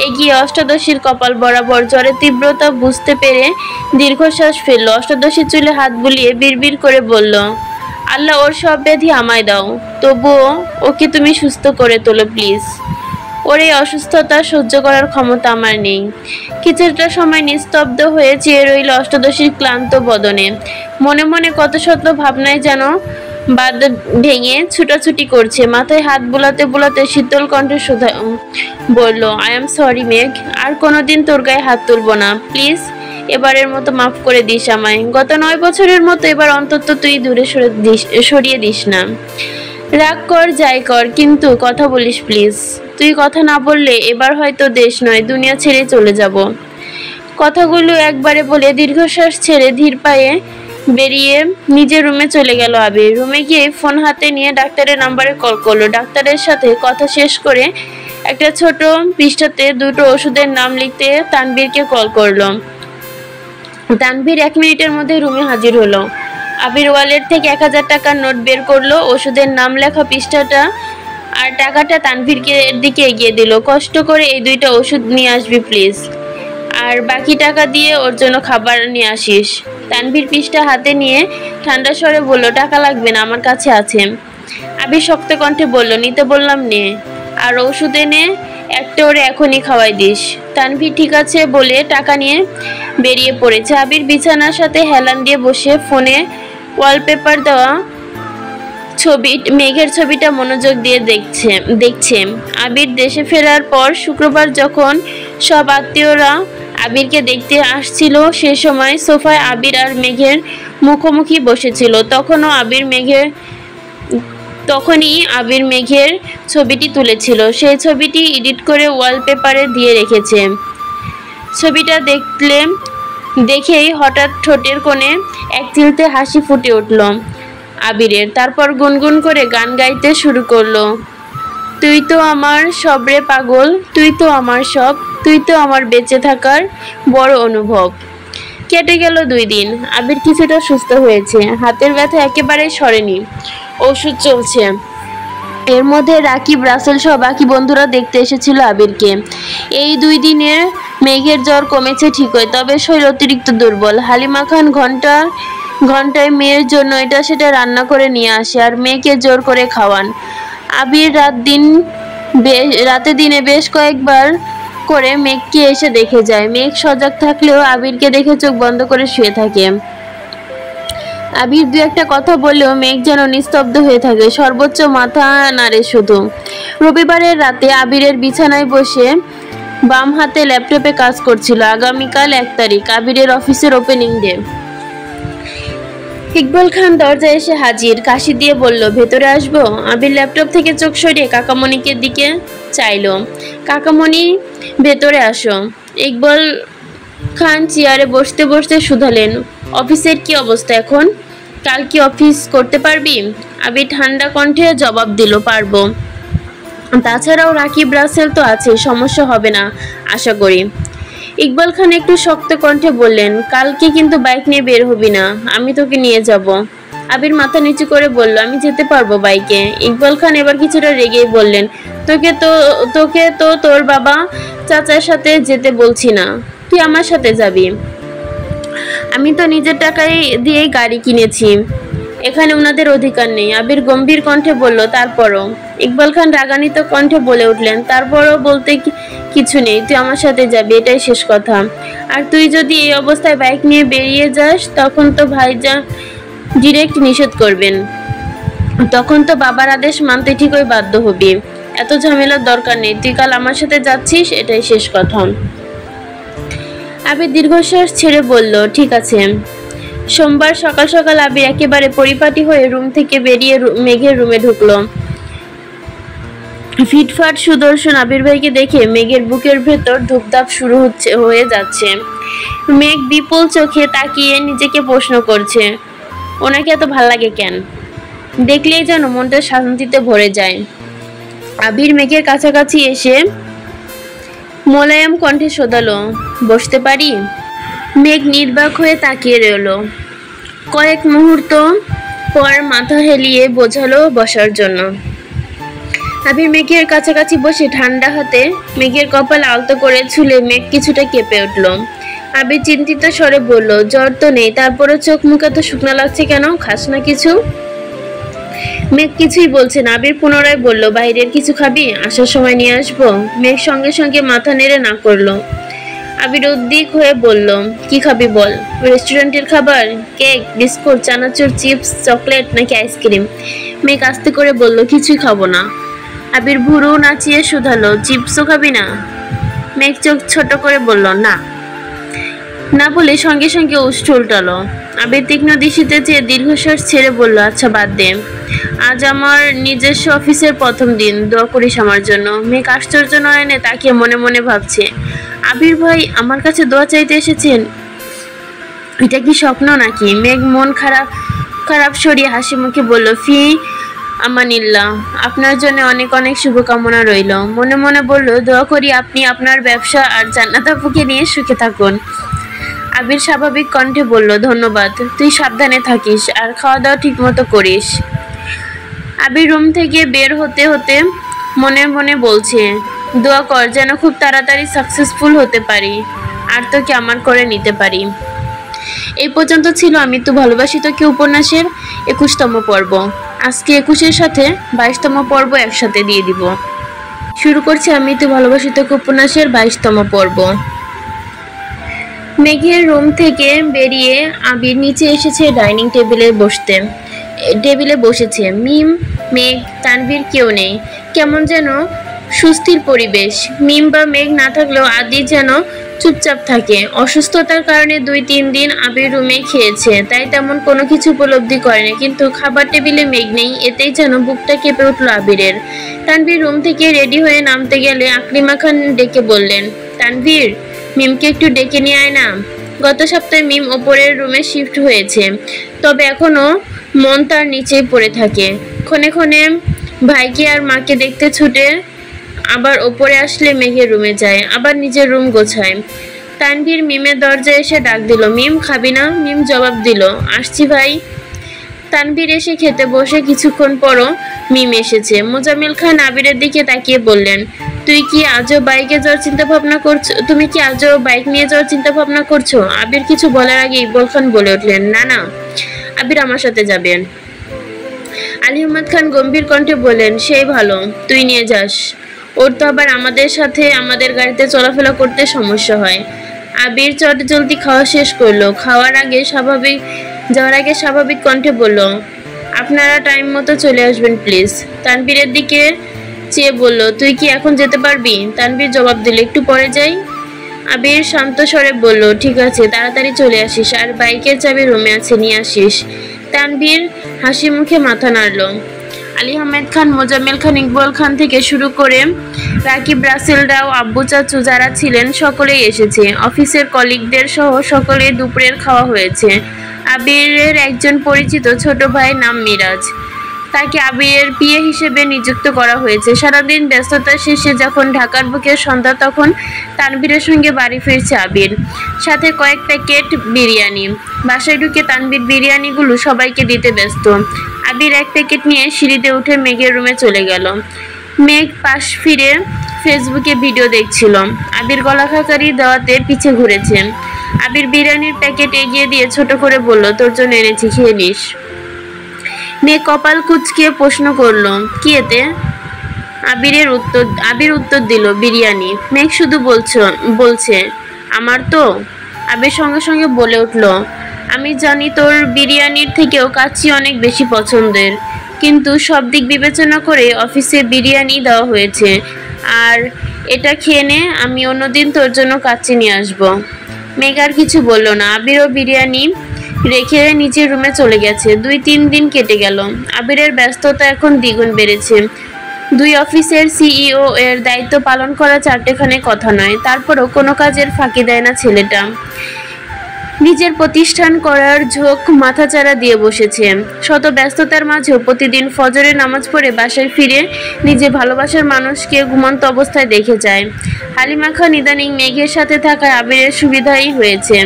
এগিয়ে অষ্টাদশীর কপাল বরাবর। জ্বরের তীব্রতা বুঝতে পেরে দীর্ঘশ্বাস ফেলল। অষ্টাদশীর চুলে হাত বুলিয়ে বিড়বিড় করে বলল, আল্লাহ ওর সব ব্যাধি আমায় দাও, তবুও ওকে তুমি সুস্থ করে তোলো প্লিজ। ওর এই অসুস্থতা সহ্য করার ক্ষমতা আমার নেই। কিছুটা সময় নিস্তব্ধ হয়ে চেয়ে রইল অষ্টাদশীর ক্লান্ত বদনে। মনে মনে কত শত ভাবনায় যেন বাদ ভেঙে ছুটাছুটি করছে। মাথায় হাত বুলাতে বুলাতে শীতল কণ্ঠে বলল, আই এম সরি মেঘ, আর কোনোদিন তোর গায়ে হাত তুলবো না, প্লিজ এবারের মতো মাফ করে দিস আমায়। গত 9 বছরের মতো এবার অন্তত তুই দূরে সরিয়ে দিস না। রাগ কর যাই কর, কিন্তু কথা বলিস প্লিজ। তুই কথা না বললে এবার হয়তো দেশ নয় দুনিয়া ছেড়ে চলে যাব। কথাগুলো একবারে বলে দীর্ঘশ্বাস ছেড়ে ধীর পায়ে বেরিয়ে নিজের রুমে চলে গেল আবির। রুমে গিয়ে ফোন হাতে নিয়ে ডাক্তারের নাম্বারে কল করলো। ডাক্তারের সাথে কথা শেষ করে একটা ছোট পৃষ্ঠাতে দুটো ওষুধের নাম লিখতে তানভীরকে কল করলো। তানভীর 1 মিনিটের মধ্যে রুমে হাজির হলো। আবির ওয়ালেট থেকে 1000 টাকার নোট বের করলো, ওষুধের নাম লেখা পৃষ্ঠাটা আর টাকাটা তানভীরকে দিকে এগিয়ে দিল। কষ্ট করে এই 2টা ওষুধ নিয়ে আসবি প্লিজ, আর বাকি টাকা দিয়ে ওর জন্য খাবার নিয়ে আসিস। তানভীর পৃষ্ঠা হাতে নিয়ে ঠান্ডা স্বরে বলল, টাকা লাগবে না, আমার কাছে আছে। আবির শক্ত কণ্ঠে বলল, নিতে বললাম নে, আর ওষুধ এনে একটা ওরে এখনই খাওয়াই দিস। তানভীর ঠিক আছে বলে টাকা নিয়ে বেরিয়ে পড়েছে। আবির বিছানার সাথে হেলান দিয়ে বসে ফোনে ওয়ালপেপার দেওয়া মেঘের ছবিটা মনোযোগ দিয়ে দেখছে। আবির দেশে ফেরার পর শুক্রবার যখন সব আত্মীয়রা আবিরকে দেখতে আসছিল, সে সময় সোফায় আবির আর মেঘের মুখোমুখি বসেছিল। তখনই আবির মেঘের ছবিটি তুলেছিল। সেই ছবিটি এডিট করে ওয়ালপেপারে দিয়ে রেখেছে। ছবিটা দেখেই হঠাৎ ঠোঁটের কোণে এক চিলতে হাসি ফুটে উঠল আবিরের। তারপর গুনগুন করে গান গাইতে শুরু করলো, তুই তো আমার সব রে পাগল, তুই তো আমার সব, তুই তো আমার বেঁচে থাকার বড় অনুভব। কেটে গেল 2 দিন। আবির কিছুটা সুস্থ হয়েছে, হাতের ব্যথা একেবারেই সরেনি, ওষুধ চলছে। এর মধ্যে রাকিব, রাসেল সহ বাকি বন্ধুরা দেখতে এসেছিল আবিরকে। এই 2 দিনের মেঘের জ্বর কমেছে ঠিকই, তবে শরীর অতিরিক্ত দুর্বল। হালিমা খান ঘন্টায় মেয়ের জন্য এটা সেটা রান্না করে নিয়ে আসে আর মেয়েকে জোর করে খাওয়ান। আবির রাতে দিনে বেশ কয়েকবার করে মেঘকে এসে দেখে যায়। মেঘ সজাগ থাকলেও আবিরকে দেখে চোখ বন্ধ করে শুয়ে থাকে। আবির দু একটা কথা বললেও মেঘ যেন নিস্তব্ধ হয়ে থাকে, সর্বোচ্চ মাথা নাড়ে শুধু। রবিবারের রাতে আবিরের বিছানায় বসে বাম হাতে ল্যাপটপে কাজ করছিল। আগামীকাল 1 তারিখ, আবিরের অফিসের ওপেনিং ডে। ইকবাল খান দরজায় এসে হাজির, কাশি দিয়ে বলল, ভেতরে আসবো? আবির ল্যাপটপ থেকে চোখ সরিয়ে কাকামণিকে দিকে চাইলো। কাকামণি, ভেতরে আসো। ইকবাল খান চেয়ারে বসতে বসতে শুধালেন, অফিসের কি অবস্থা এখন? কাল কি অফিস করতে পারবি? আবির ঠান্ডা কণ্ঠে জবাব দিল, পারবো। তাছাড়াও রাকিব রাসেল তো আছে, সমস্যা হবে না আশা করি। ইকবাল খান একটু শক্ত কণ্ঠে বললেন, কালকে কিন্তু বাইক নিয়ে বের হবি না, আমি তোকে নিয়ে যাব। আবির মাথা নিচু করে বলল, আমি যেতে পারবো বাইকে। ইকবাল খান এবার কিছুটা রেগেই বললেন, তোকে তো তোর বাবা চাচার সাথে যেতে বলছি না, তুই আমার সাথে যাবি। আমি তো নিজের টাকায় দিয়েই গাড়ি কিনেছি, এখানে ওনাদের অধিকার নেই। আবির গম্ভীর কণ্ঠে বলল, তারপরও? ইকবাল খান রাগান্বিত কণ্ঠে বলে উঠলেন, তারপরও বলতে কিছু নেই, তুই আমার সাথে যাবি, এটাই শেষ কথা। আর তুই যদি এই অবস্থায় বাইক নিয়ে বেরিয়ে যাস, তখন তো ভাইজান ডিরেক্ট নিষেধ করবেন, তখন তো বাবার আদেশ মানতে ঠিকই বাধ্য হবি। এত ঝামেলার দরকার নেই, তুই কাল আমার সাথে যাচ্ছিস, এটাই শেষ কথা। আবির দীর্ঘশ্বাস ছেড়ে বলল, ঠিক আছে। সোমবার সকাল সকাল আবির একেবারে পরিপাটি হয়ে রুম থেকে বেরিয়ে মেঘের রুমে ঢুকলো। ফিটফাট সুদর্শন আবির ভাইকে দেখে মেঘের বুকের ভেতর ধূপধাপ শুরু হয়ে যাচ্ছে। মেঘ বিপুল চোখে তাকিয়ে নিজেকে প্রশ্ন করছে, ওনাকে এত ভাল লাগে কেন? দেখলেই যেন মনটা শান্তিতে ভরে যায়। আবির মেঘের কাছাকাছি এসে মোলায়েম কণ্ঠে শোধালো, বসতে পারি? মেঘ নির্বাক হয়ে তাকিয়ে রইল। কয়েক মুহূর্ত পর মাথা হেলিয়ে বোঝালো বসার জন্য। আবির মেঘের কাছাকাছি বসে ঠান্ডা হাতে মেঘের কপাল আলতো করে ছুলে মেঘ কিছুটা কেঁপে উঠল। আবির চিন্তিত স্বরে বলল, জ্বর তো নেই, তারপরে চোখ মুখ এত শুকনা লাগছে কেন? খাস না কিছু? মেঘ কিছুই বলছে না। আবির পুনরায় বলল, বাইরের কিছু খাবি? আসার সময় নিয়ে আসবো। মেঘ সঙ্গে সঙ্গে মাথা নেড়ে না করলো। আবির উদ্বিগ হয়ে বলল, কি খাবি বল? রেস্টুরেন্টের খাবার? কেক, বিস্কুট, চানাচুর, চিপস, চকলেট নাকি আইসক্রিম? মেঘ আস্তে করে বলল, কিছুই খাবো না। আবির ভুরু নাচিয়ে শুধালো, চিপসও খাবি না? মেঘ চোখ ছোট করে বলল, না। না বলে সঙ্গে সঙ্গে উষ্ঠ উল্টালো। আবির তীক্ষ্ণ দৃষ্টিতে চেয়ে দীর্ঘশ্বাস ছেড়ে বলল, আচ্ছা বাদ দে, আজ আমার নিজস্ব অফিসের প্রথম দিন, দোয়া করিস আমার জন্য। মেঘ আশ্চর্য নয়নে তাকিয়ে মনে মনে ভাবছে, আবির ভাই আমার কাছে দোয়া চাইতে এসেছেন, এটা কি স্বপ্ন নাকি? মেঘ মন খারাপ সরিয়ে হাসি মুখে বলল, ফি আমানিল্লাহ, আপনার জন্য অনেক অনেক শুভকামনা রইল। মনে মনে বলল, দোয়া করি আপনি আপনার ব্যবসা আর জান্নাত আপুকে নিয়ে সুখে থাকুন। আবির স্বাভাবিক কণ্ঠে বলল, ধন্যবাদ, তুই সাবধানে থাকিস আর খাওয়া দাওয়া ঠিক মতো করিস। আবির রুম থেকে বের হতে হতে মনে মনে বলছে, দোয়া কর যেন খুব তাড়াতাড়ি সাকসেসফুল হতে পারি আর তোকে আমার করে নিতে পারি। এই পর্যন্ত ছিল আমি তো ভালোবাসি তোকে উপন্যাসের 21তম পর্ব। আজকে 21-এর সাথে 22তম পর্ব একসাথে দিয়ে দিব। শুরু করছি আমি তো ভালোবাসি তোকে উপন্যাসের 22তম পর্ব। মেঘের রুম থেকে বেরিয়ে আবির নিচে এসেছে ডাইনিং টেবিলে বসেছে। মিম, মেঘ, তানভীর কেউ নেই। কেমন যেন সুস্থির পরিবেশ। মিম বা মেঘ না থাকলেও আদি যেন চুপচাপ থাকে। অসুস্থতার কারণে 2-3 দিন আবির রুমে খেয়েছে, তাই তেমন কোনো কিছু উপলব্ধি করেনি। কিন্তু খাবার টেবিলে মেঘ নেই, এতেই যেন বুকটা কেঁপে উঠল আবিরের। তানভীর রুম থেকে রেডি হয়ে নামতে গেলে আকলিমা খান ডেকে বললেন, তানভীর, মিমকে একটু ডেকে নিয়ে আয় না। গত সপ্তাহে মিম ওপরের রুমে শিফট হয়েছে, তবে এখনো মন তার নিচেই পড়ে থাকে। ক্ষণে ক্ষণে ভাইকে আর মাকে দেখতে ছুটে আবার ওপরে আসলে মেঘের রুমে যায়, আবার নিজের রুম গোছায়। তানভীর মিমের দরজায় এসে ডাক দিল, মিম খাবি না? মিম জবাব দিল, আসছি ভাই। তানভীর এসে খেতে বসে কিছুক্ষণ পরও মিম এসেছে। মোজাম্মেল খান আবিরের দিকে তাকিয়ে বললেন, তুমি কি আজও বাইক নিয়ে যাওয়ার চিন্তা ভাবনা করছো? আবির কিছু বলার আগে ইকবাল খান বলে উঠলেন, না, আবির আমার সাথে যাবেন। আলী আহমদ খান গম্ভীর কণ্ঠে বললেন, সেই ভালো, তুই নিয়ে যাস। ওর তো আবার আমাদের সাথে আমাদের গাড়িতে চলাফেরা করতে সমস্যা হয়। আবির চটজলদি খাওয়া শেষ করলো। যাওয়ার আগে স্বাভাবিক কণ্ঠে বলল, আপনারা টাইম মতো চলে আসবেন প্লিজ। তানভীরের দিকে চেয়ে বলল, তুই কি এখন যেতে পারবি? তানভীর জবাব দিল, একটু পরে যাই। আবির শান্ত স্বরে বলল, ঠিক আছে, তাড়াতাড়ি চলে আসিস, আর বাইকের চাবি রুমে আছে, নিয়ে আসিস। তানভীর হাসি মুখে মাথা নাড়ল। আলী আহমেদ খান, মোজাম্মেল খান, ইকবাল খান থেকে শুরু করে রাকিব, রাসেলরাও, আব্বু চাচু যারা ছিলেন সকলেই এসেছে। অফিসের কলিগদের সহ সকলে দুপুরের খাওয়া হয়েছে। আবিরের একজন পরিচিত ছোট ভাই নাম মিরাজ, তাকে আবিরের পিএ হিসেবে নিযুক্ত করা হয়েছে। সারাদিন ব্যস্ততা শেষে যখন ঢাকার বুকের সন্ধ্যা, তখন তানভীরের সঙ্গে বাড়ি ফিরছে আবির, সাথে কয়েক প্যাকেট বিরিয়ানি। বাসায় ঢুকে তানভীর বিরিয়ানিগুলো সবাইকে দিতে ব্যস্ত। আবির এক প্যাকেট নিয়ে সিঁড়িতে উঠে মেঘের রুমে চলে গেল। মেঘ পাশ ফিরে ফেসবুকে ভিডিও দেখছিল। আবির গলাখাকারি দেওয়াতে পিছে ঘুরেছে। আবির বিরিয়ানির প্যাকেট এগিয়ে দিয়ে ছোট করে বলল, তোর জন্য এনেছি, খেয়ে নিস। মেঘ কপাল কুঁচকে প্রশ্ন করল, কি এতে? আবির উত্তর দিল, বিরিয়ানি। মেঘ শুধু বলছে আমার তো। আবির সঙ্গে সঙ্গে বলে উঠল, আমি জানি তোর বিরিয়ানির থেকেও কাচ্চি অনেক বেশি পছন্দের, কিন্তু সব দিক বিবেচনা করে অফিসে বিরিয়ানি দেওয়া হয়েছে, আর এটা খেয়ে নে, আমি অন্যদিন তোর জন্য কাচ্চি নিয়ে আসবো। মেঘ আর কিছু বলল না। আবিরও বিরিয়ানি রেখে নিজের রুমে চলে গেছে। 2-3 দিন কেটে গেল। আবিরের ব্যস্ততা এখন দ্বিগুণ বেড়েছে। 2 অফিসের সিইও এর দায়িত্ব পালন করা চারটেখানে কথা নয়, তারপরও কোনো কাজের ফাঁকি দেয় না ছেলেটা। নিজের প্রতিষ্ঠান করার ঝোঁক মাথাচাড়া দিয়ে বসেছে। শত ব্যস্ততার মাঝেও প্রতিদিন ফজরের নামাজ পড়ে বাসায় ফিরে নিজে ভালোবাসার মানুষকে ঘুমন্ত অবস্থায় দেখে যায়। হালিমা খান ইদানিং মেঘের সাথে থাকায় আবিরের সুবিধাই হয়েছে।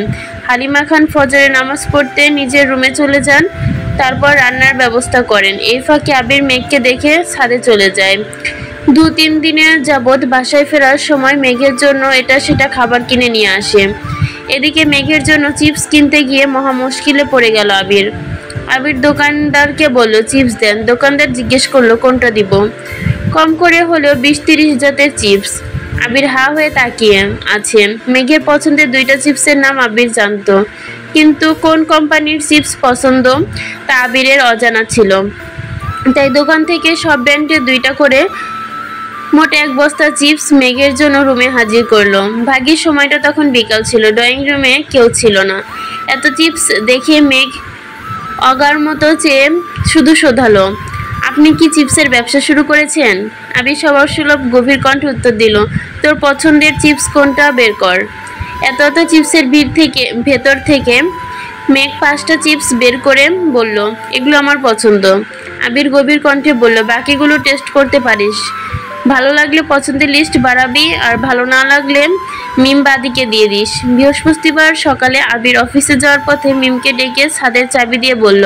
হালিমা খান ফজরের নামাজ পড়তে নিজের রুমে চলে যান, তারপর রান্নার ব্যবস্থা করেন। এই ফাঁকে আবির মেঘকে দেখে ছাদে চলে যায়। 2-3 দিনের যাবৎ বাসায় ফেরার সময় মেঘের জন্য এটা সেটা খাবার কিনে নিয়ে আসে। এদিকে মেঘের জন্য চিপস কিনতে গিয়ে মহা মুশকিলে পড়ে গেল আবির। আবির দোকানদারকে বলল, চিপস দেন। দোকানদার জিজ্ঞেস করলো, কোনটা দিব? কম করে হলেও 20-30 জাতের চিপস। আবির হা হয়ে তাকিয়ে আছে। মেঘের পছন্দের 2টা চিপসের নাম আবির জানতো, কিন্তু কোন কোম্পানির চিপস পছন্দ তা আবিরের অজানা ছিল। তাই দোকান থেকে সব ব্র্যান্ডের 2টা করে মোট 1 বস্তা চিপস মেঘের জন্য রুমে হাজির করলো। ভাগ্যের সময়টা তখন বিকাল ছিল, ড্রয়িং রুমে কেউ ছিল না। এত চিপস দেখে মেঘ অগার মতো চেয়ে শুধু শোধালো, আপনি কি চিপসের ব্যবসা শুরু করেছেন? আবির স্বভাবসুলভ গভীর কণ্ঠে উত্তর দিল, তোর পছন্দের চিপস কোনটা বের কর। এত চিপসের ভেতর থেকে মেঘ 5টা চিপস বের করে বলল, এগুলো আমার পছন্দ। আবির গভীর কণ্ঠে বলল, বাকিগুলো টেস্ট করতে পারিস, ভালো লাগলে পছন্দের লিস্ট বাড়াবি, আর ভালো না লাগলে মিম বাদিকে দিয়ে দিস। বৃহস্পতিবার সকালে আবির অফিসে যাওয়ার পথে মিমকে ডেকে ছাদের চাবি দিয়ে বলল,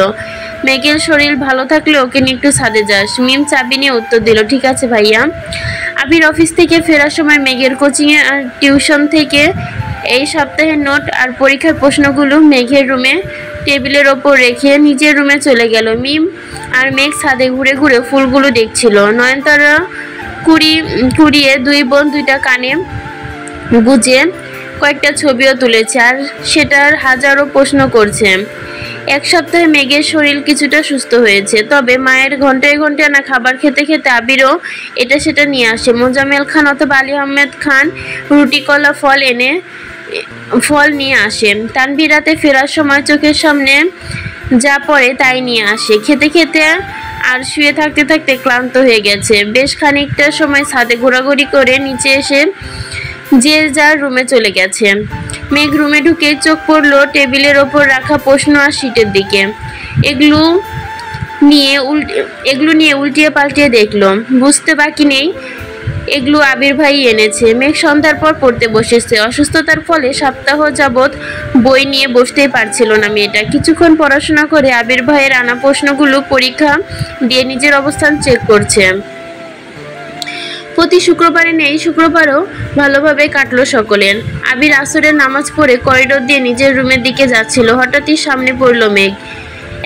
মেঘের শরীর ভালো থাকলে ওকে নিয়ে একটু ছাদে যাস। মিম চাবি নিয়ে উত্তর দিল, ঠিক আছে ভাইয়া। আবির অফিস থেকে ফেরার সময় মেঘের কোচিংয়ে আর টিউশন থেকে এই সপ্তাহের নোট আর পরীক্ষার প্রশ্নগুলো মেঘের রুমে টেবিলের ওপর রেখে নিজের রুমে চলে গেল। মিম আর মেঘ ছাদে ঘুরে ঘুরে ফুলগুলো দেখছিল। নয়নতারা কুড়িয়ে 2 বোন 2টা কানে গুজে কয়েকটা ছবিও তুলেছে, আর সেটার হাজারো প্রশ্ন করছে। 1 সপ্তাহে মেঘের শরীর কিছুটা সুস্থ হয়েছে, তবে মায়ের ঘন্টায় ঘন্টায় আনা খাবার খেতে খেতে আবিরও এটা সেটা নিয়ে আসে। মোজাম্মেল খান অথবা আলী আহমেদ খান রুটি, কলা, ফল নিয়ে আসে। তানভীর রাতে ফেরার সময় চোখের সামনে যা পড়ে তাই নিয়ে আসে। খেতে খেতে আর শুয়ে থাকতে থাকতে ক্লান্ত হয়ে গেছে। বেশ খানিকটা সময় ছাদে ঘোরাঘুরি করে নিচে এসে যে যার রুমে চলে গেছে। মেঘ রুমে ঢুকে চোখ পড়ল টেবিলের ওপর রাখা প্রশ্ন আর শিটের দিকে। এগুলো নিয়ে উল্টিয়ে পাল্টিয়ে দেখলো। বুঝতে বাকি নেই এগুলো আবির ভাই এনেছে। মেঘ সন্ধ্যার পর পড়তে বসেছে। অসুস্থতার ফলে সপ্তাহ যাবৎ বই নিয়ে বসতেই পারছিল না মেয়েটা। কিছুক্ষণ পড়াশোনা করে আবির ভাইয়ের আনা প্রশ্নগুলো পরীক্ষা দিয়ে নিজের অবস্থান চেক করছে। প্রতি শুক্রবারে নেই, শুক্রবারও ভালোভাবে কাটলো সকলের। আবির আসরের নামাজ পড়ে করিডোর দিয়ে নিজের রুমের দিকে যাচ্ছিল। হঠাৎই সামনে পড়ল মেঘ।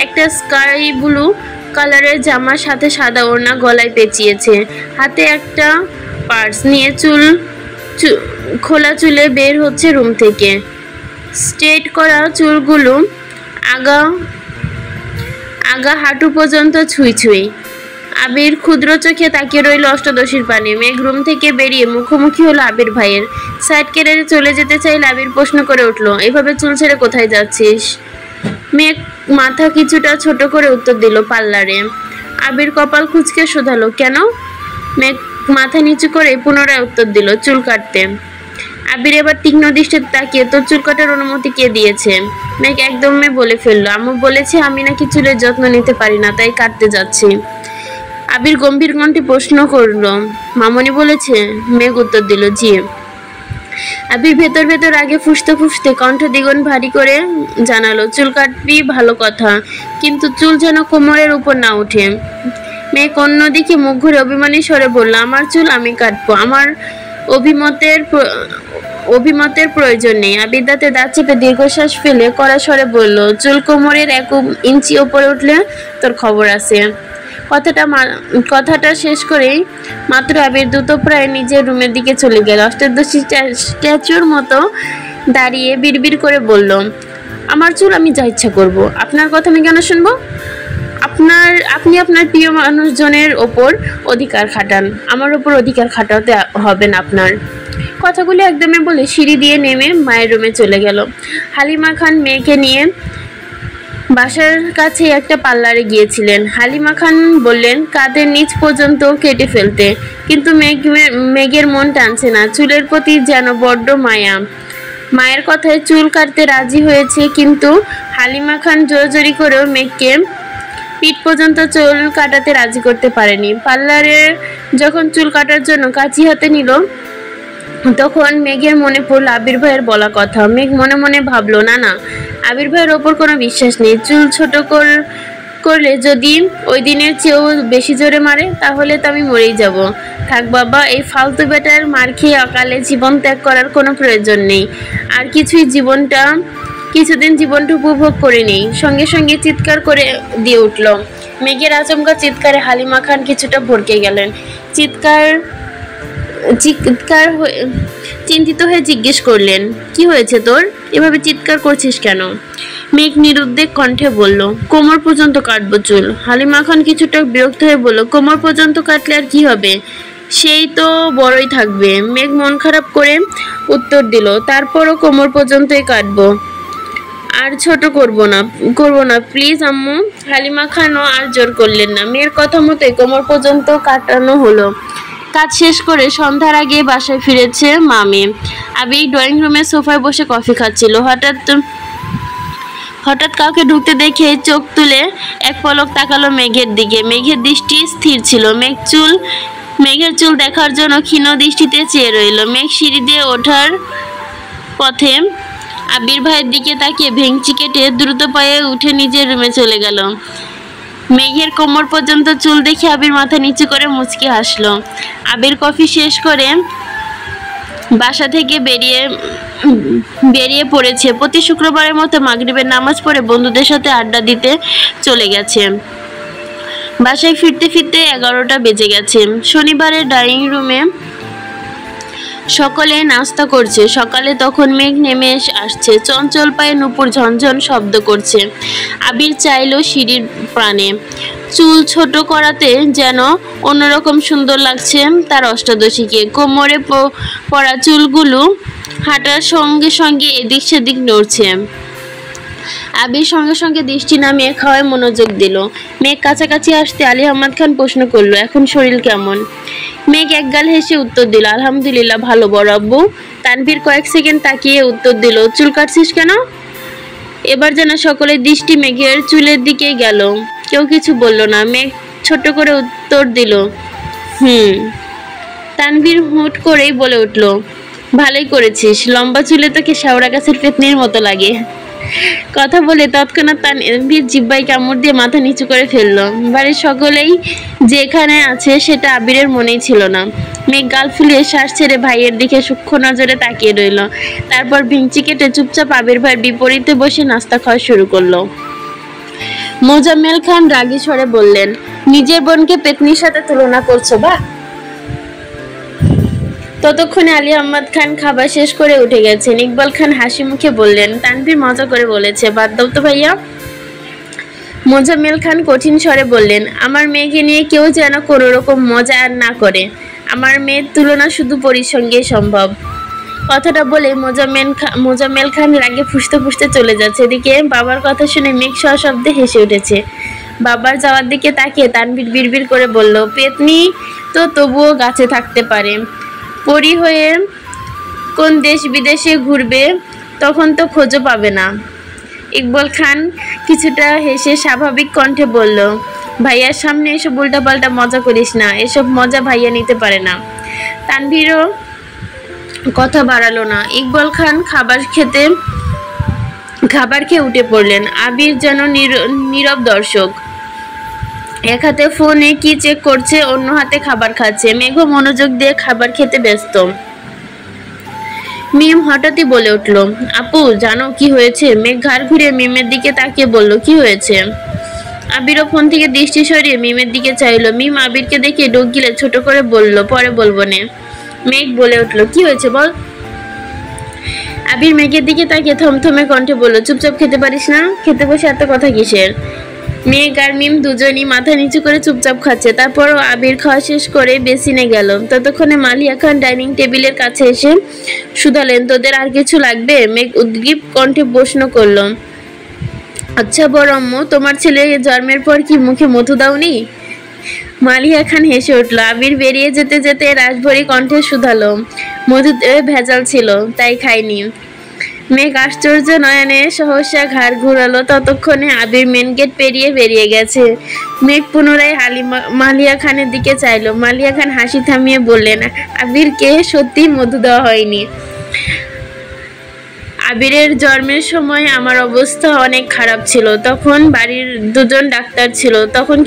একটা স্কাই ব্লু কালারের জামার সাথে সাদা ওড়না গলায় পেঁচিয়েছে, হাতে একটা পার্স নিয়ে খোলা চুলে বের হচ্ছে রুম থেকে। স্ট্রেট করা চুলগুলো আগা আগা হাঁটু পর্যন্ত ছুঁই ছুঁই। আবির ক্ষুদ্র চোখে তাকিয়ে রইল অষ্টাদশীর পানে। মেঘ রুম থেকে বেরিয়ে মুখোমুখি হলো আবির ভাইয়ের। সাইড কেড়ে চলে যেতে চাইলে আবির প্রশ্ন করে উঠল, এভাবে চুল ছেড়ে কোথায় যাচ্ছিস? মেঘ মাথা কিছুটা ছোট করে উত্তর দিল, পার্লারে। আবির কপাল কুঁচকে শোধালো, কেন? মেঘ মাথা নিচু করে পুনরায় উত্তর দিল, চুল কাটতে। আবির এবার তীক্ষ্ণ দৃষ্টিতে তাকিয়ে, তোর চুল কাটার অনুমতি কে দিয়েছে? মেঘ একদমে বলে ফেললো, আম্মু বলেছে আমি নাকি চুলের যত্ন নিতে পারি না, তাই কাটতে যাচ্ছি। আবির গম্ভীর কণ্ঠে প্রশ্ন করলো, মামনি বলেছে? মেঘ উত্তর দিল, জি। আবির ভেতর ভেতর আগে ফুঁসতে ফুঁসতে কণ্ঠ দ্বিগুণ ভারী করে জানালো, চুল কাটবি ভালো কথা, কিন্তু চুল যেন কোমরের উপর না ওঠে। মেঘ অন্যদিকে মুখ ঘুরে অভিমানী স্বরে বলল, আমার চুল আমি কাটবো, আমার অভিমতের প্রয়োজন নেই। আবির দাঁতে দাঁত চেপে দীর্ঘশ্বাস ফেলে কড়া স্বরে বলল, চুল কোমরের 1 ইঞ্চি ওপরে উঠলে তোর খবর আছে। কথাটা শেষ করেই মাত্র আবির দ্রুত প্রায় নিজের রুমের দিকে চলে গেল। অষ্টাদশী স্ট্যাচুর মতো দাঁড়িয়ে বিড়বিড় করে বলল, আমার চুল আমি যা ইচ্ছা করবো, আপনার কথা আমি কেন শুনবো? আপনি আপনার প্রিয় মানুষজনের ওপর অধিকার খাটান, আমার ওপর অধিকার খাটাতে হবে না আপনার। কথাগুলো একদমই বলে সিঁড়ি দিয়ে নেমে মায়ের রুমে চলে গেল। হালিমা খান মেয়েকে নিয়ে বাসার কাছে একটা পার্লারে গিয়েছিলেন। হালিমা খান বললেন কাঁধের নিচ পর্যন্ত কেটে ফেলতে, কিন্তু মেঘের মন টানছে না, চুলের প্রতি যেন বড্ড মায়া। মায়ের কথায় চুল কাটতে রাজি হয়েছে, কিন্তু হালিমা খান জোরাজোরি করেও মেঘকে পিঠ পর্যন্ত চুল কাটাতে রাজি করতে পারেনি। পার্লারে যখন চুল কাটার জন্য কাঁচি হাতে নিল, তখন মেঘের মনে পড়ল আবির ভাইয়ের বলা কথা। মেঘ মনে মনে ভাবলো, না না, আবির ভাইয়ের ওপর কোনো বিশ্বাস নেই। চুল ছোট করলে যদি ওই দিনের চেয়েও বেশি জোরে মারে, তাহলে তো আমি মরেই যাব। থাক বাবা, এই ফালতু বেটার মার খেয়ে অকালে জীবন ত্যাগ করার কোনো প্রয়োজন নেই। আর কিছুদিন জীবনটা উপভোগ করে নেই। সঙ্গে সঙ্গে চিৎকার করে দিয়ে উঠল। মেঘের আচমকা চিৎকারে হালিমা খান কিছুটা ভড়কে গেলেন। চিন্তিত হয়ে জিজ্ঞেস করলেন, কি হয়েছে তোর? এভাবে চিৎকার করছিস কেন? মেঘ নিরুদ্বেগ কণ্ঠে বলল, কোমর পর্যন্ত কাটবো চুল। হালিমা খান কিছুটা বিরক্ত হয়ে বলল, কোমর পর্যন্ত কাটলে আর কি হবে? সেই তো বড়ই থাকবে। মেঘ মন খারাপ করে উত্তর দিল, তারপরও কোমর পর্যন্তই কাটবো, আর ছোট করব না প্লিজ আম্মু। হালিমা খানও আর জোর করলেন না। মেয়ের কথা মতোই কোমর পর্যন্ত কাটানো হলো। কাজ শেষ করে সন্ধ্যার আগে বাসায় ফিরেছে মামি। আবির ড্রয়িং রুমে সোফায় বসে কফি খাচ্ছিল। হঠাৎ কাউকে ঢুকতে দেখে চোখ তুলে এক পলক তাকালো মেঘের দিকে। মেঘের দৃষ্টি স্থির ছিল। মেঘের চুল দেখার জন্য ক্ষীণ দৃষ্টিতে চেয়ে রইল। মেঘ সিঁড়ি দিয়ে ওঠার পথে আবির ভাইয়ের দিকে তাকিয়ে ভেঙচি কেটে দ্রুত পায়ে উঠে নিজের রুমে চলে গেল। মেঘের কোমর পর্যন্ত চুল দেখে আবির মাথা নিচু করে মুচকি হাসলো। আবির কফি শেষ করে বাসা থেকে বেরিয়ে পড়েছে। প্রতি শুক্রবারের মতো মাগরিবের নামাজ পড়ে বন্ধুদের সাথে আড্ডা দিতে চলে গেছে। বাসায় ফিরতে ফিরতে 11টা বেজে গেছে। শনিবারের ডাইনিং রুমে সকলে নাস্তা করছে। সকালে তখন মেঘ নেমে আসছে। চঞ্চল পায়ে নূপুর ঝনঝন শব্দ করছে। আবির চাইলো সিঁড়ির প্রাণে। চুল ছোট করাতে যেন অন্যরকম সুন্দর লাগছে তার অষ্টাদশীকে। কোমরে পড়া চুলগুলো হাঁটার সঙ্গে সঙ্গে এদিক সেদিক নড়ছে। আবির সঙ্গে সঙ্গে দৃষ্টি নামিয়ে খাওয়ায় মনোযোগ দিল। মেঘ কাছাকাছি আসতে আলী আহমদ খান প্রশ্ন করলো, এখন শরীর কেমন? মেঘ একগাল হেসে উত্তর দিল, আলহামদুলিল্লাহ ভালো বড় আব্বু। তানভীর কয়েক সেকেন্ড তাকিয়ে উত্তর দিল, চুল কাটছিস কেন? এবার যেন সকলের দৃষ্টি মেঘের চুলের দিকে গেল। কেউ কিছু বলল না। মেঘ ছোট করে উত্তর দিল, তানভীর হুট করেই বলে উঠল, ভালোই করেছিস, লম্বা চুলে তোকে শেওড়া গাছের পেতনির মতো লাগে। কথা বলে তৎক্ষণাৎ তানভীর জিহ্বায় কামড় দিয়ে মাথা নিচু করে ফেললো। বাড়ির সকলেই যেখানে আছে সেটা আবিরের মনেই ছিল না। মেঘ গাল ফুলিয়ে শ্বাস ছেড়ে ভাইয়ের দিকে সূক্ষ্ম নজরে তাকিয়ে রইল। তারপর ভিঞ্চি কেটে চুপচাপ আবির ভাইয়ের বিপরীতে বসে নাস্তা খাওয়া শুরু করলো। মোজাম্মেল খান রাগী স্বরে বললেন, নিজের বোনকে পেতনির সাথে তুলনা করছো? বা ততক্ষণে আলী আহমদ খান খাবার শেষ করে উঠে গেছেন। ইকবাল খান হাসি মুখে বললেন, তানভীর মজা করে বলেছে, বাদ দাও তো ভাইয়া। মোজাম্মেল খান কঠিন স্বরে বললেন, আমার মেয়েকে নিয়ে কেউ যেন কোনো রকম মজা আর না করে। আমার মেয়ের তুলনা শুধু পরীর সঙ্গেই সম্ভব। কথাটা বলে মোজাম্মেল খান রাগে ফুঁসতে ফুঁসতে চলে যাচ্ছে। এদিকে বাবার কথা শুনে মেঘ সশব্দে হেসে উঠেছে। বাবার যাওয়ার দিকে তাকিয়ে তানভীর বিড়বিড় করে বলল, পেতনি তো তবুও গাছে থাকতে পারে, পরী হয়ে কোন দেশ বিদেশে ঘুরবে, তখন তো খোঁজও পাবে না। ইকবাল খান কিছুটা হেসে স্বাভাবিক কণ্ঠে বলল, ভাইয়ার সামনে এসব উল্টাপাল্টা মজা করিস না, এসব মজা ভাইয়া নিতে পারে না। তানভীরও কথা বাড়ালো না। ইকবাল খান খাবার খেয়ে উঠে পড়লেন। আবির যেন নীরব দর্শক, এক হাতে ফোনে কি চেক করছে, অন্য হাতে খাবার খাচ্ছে। মেঘ মনোযোগ দিয়ে খাবার খেতে ব্যস্ত। মিম হঠাৎই বলে উঠল, আপু জানো কি হয়েছে? মেঘ ঘাড় ঘুরিয়ে মিমের দিকে তাকিয়ে বলল, কি হয়েছে? আবিরও ফোন থেকে দৃষ্টি সরিয়ে মিমের দিকে চাইলো। মিম আবিরকে দেখে ডোক গিলে ছোট করে বলল, পরে বলবো নে। মেঘ বলে উঠল, কি হয়েছে বল। আবির মেঘের দিকে তাকিয়ে থমথমে কণ্ঠে বলল, চুপচাপ খেতে পারিস না? খেতে বসে এত কথা কিসের? মেঘ আর মিম দুজনই মাথা নিচু করে চুপচাপ খাচ্ছে। তারপরও আবির খাওয়া শেষ করে বেসিনে গেল। ততক্ষণে মালিয়া খান ডাইনিং টেবিলের কাছে এসে শুধালেন, তোদের আর কিছু লাগবে? মেঘ উদ্গ্রীব কণ্ঠে প্রশ্ন করল, আচ্ছা বড় আম্মু, তোমার ছেলে জন্মের পর কি মুখে মধু দাওনি? মালিয়া খান হেসে উঠল। আবির বেরিয়ে যেতে যেতে রাশভরি কণ্ঠে শুধালো, মধুতে ভেজাল ছিল, তাই খাইনি। মেঘ আশ্চর্য নয়নে সহসা ঘাড় ঘুরালো। ততক্ষণে আবির মেন গেট পেরিয়ে বেরিয়ে গেছে। মেঘ পুনরায় মালিয়া খানের দিকে চাইলো। মালিয়া খান হাসি থামিয়ে বললেন, আবিরকে সত্যি মধু দেওয়া হয়নি। আবিরের জন্মের সময় আমার অবস্থা অনেক খারাপ ছিল। তখন বাড়ির দুজন ডাক্তার ছিল। কখন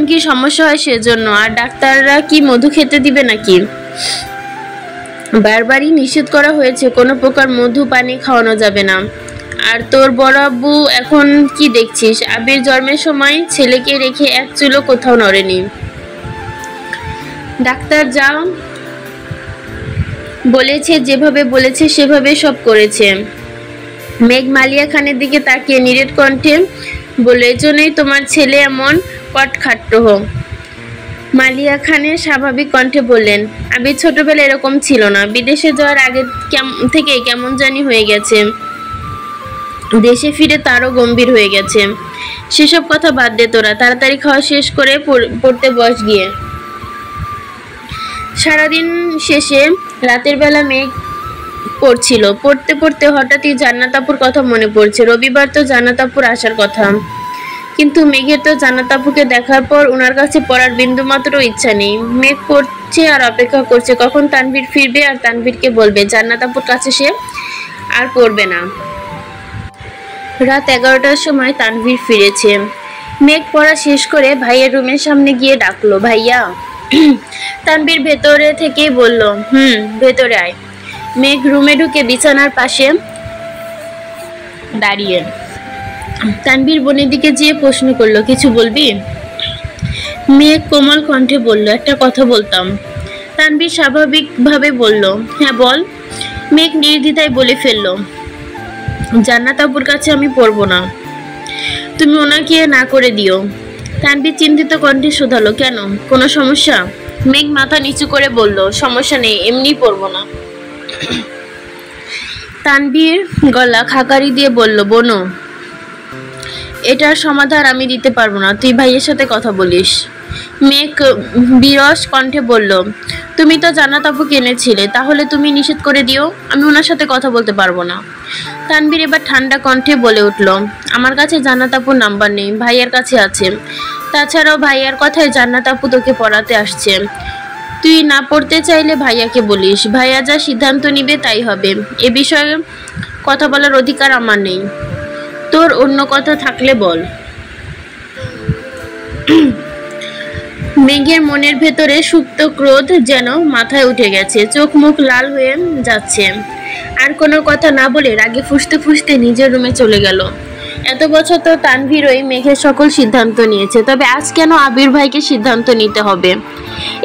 কি সমস্যা হয় সেজন্য। আর ডাক্তাররা কি মধু খেতে দিবে নাকি? বারবারই নিষেধ করা হয়েছে, কোনো প্রকার মধু পানি খাওয়ানো যাবে না। আর তোর বড় আব্বু এখন কি দেখছিস? আবির জন্মের সময় ছেলেকে রেখে এক চুলো কোথাও নড়েনি। ডাক্তার যা বলেছে, যেভাবে বলেছে সেভাবে সব করেছে। মেঘ মালিয়া খানের দিকে তাকিয়ে নিরেট কণ্ঠে বলে, এজন্যই তোমার ছেলে এমন কটখাট্ট হোক। মালিয়া খানের স্বাভাবিক কণ্ঠে বললেন, আবির ছোটবেলা এরকম ছিল না, বিদেশে যাওয়ার আগে থেকে কেমন জানি হয়ে গেছে। দেশে ফিরে তারও গম্ভীর হয়ে গেছে। সেসব কথা বাদ দে তোরা, তাড়াতাড়ি খাওয়া শেষ করে পড়তে বস গিয়ে। সারাদিন শেষে রাতের বেলা মেঘ পড়ছিল। পড়তে পড়তে হঠাৎই জান্নাত আপুর কথা মনে পড়ছে। রবিবার তো জান্নাত আপুর আসার কথা, কিন্তু মেঘের তো জান্নাত আপুকে দেখার পর ওনার কাছে পড়ার বিন্দুমাত্র ইচ্ছা নেই। মেঘ পড়ছে আর অপেক্ষা করছে কখন তানভীর ফিরবে আর তানভীরকে বলবে জান্নাত আপুর কাছে সে আর পড়বে না। রাত 11টার সময় তানভীর ফিরেছে। মেঘ পড়া শেষ করে ভাইয়ের রুমের সামনে গিয়ে ডাকলো, ভাইয়া। তানভীর ভেতরে থেকেই বলল, ভেতরে আয়। মেঘ রুমে ঢুকে বিছানার পাশে দাঁড়িয়ে তানভীর বোনের দিকে যেয়ে প্রশ্ন করলো, কিছু বলবি? মেঘ কোমল কণ্ঠে বলল, একটা কথা বলতাম। তানভীর স্বাভাবিকভাবে বলল, হ্যাঁ বল। মেঘ নির্দ্বিধায় বলে ফেলল, জান্নাত আপুর কাছে আমি পড়বো না, তুমি ওনাকে না করে দিও। তানভীর চিন্তিত কণ্ঠে শোধালো, কেন, কোনো সমস্যা? মেঘ মাথা নিচু করে বলল, সমস্যা নেই, এমনি পড়বো না। তানভীর গলা খাকারি দিয়ে বলল, বোনো, এটার সমাধান আমি দিতে পারবো না, তুই ভাইয়ের সাথে কথা বলিস। মেঘ বিরস কণ্ঠে বলল, তুমি তো জান্নাত আপুকে এনেছিলে, তাহলে তুমি নিষেধ করে দিও, আমি ওনার সাথে কথা বলতে পারবো না। তানভীর এবার ঠান্ডা কণ্ঠে বলে উঠল, আমার কাছে জান্নাত আপুর নাম্বার নেই, ভাইয়ার কাছে আছে। তাছাড়াও ভাইয়ার কথায় জান্নাত আপু তোকে পড়াতে আসছে। তুই না পড়তে চাইলে ভাইয়াকে বলিস, ভাইয়া যা সিদ্ধান্ত নিবে তাই হবে। এ বিষয়ে কথা বলার অধিকার আমার নেই। তোর অন্য কথা থাকলে বল। মেঘের মনের ভেতরে সুপ্ত ক্রোধ যেন মাথায় উঠে গেছে, চোখ মুখ লাল হয়ে যাচ্ছে। আর কোনো কথা না বলে রাগে ফুঁসতে ফুঁসতে নিজের রুমে চলে গেল। এত বছর তো তানভীরই মেঘের সকল সিদ্ধান্ত নিয়েছে, তবে আজ কেন আবির ভাইকে সিদ্ধান্ত নিতে হবে?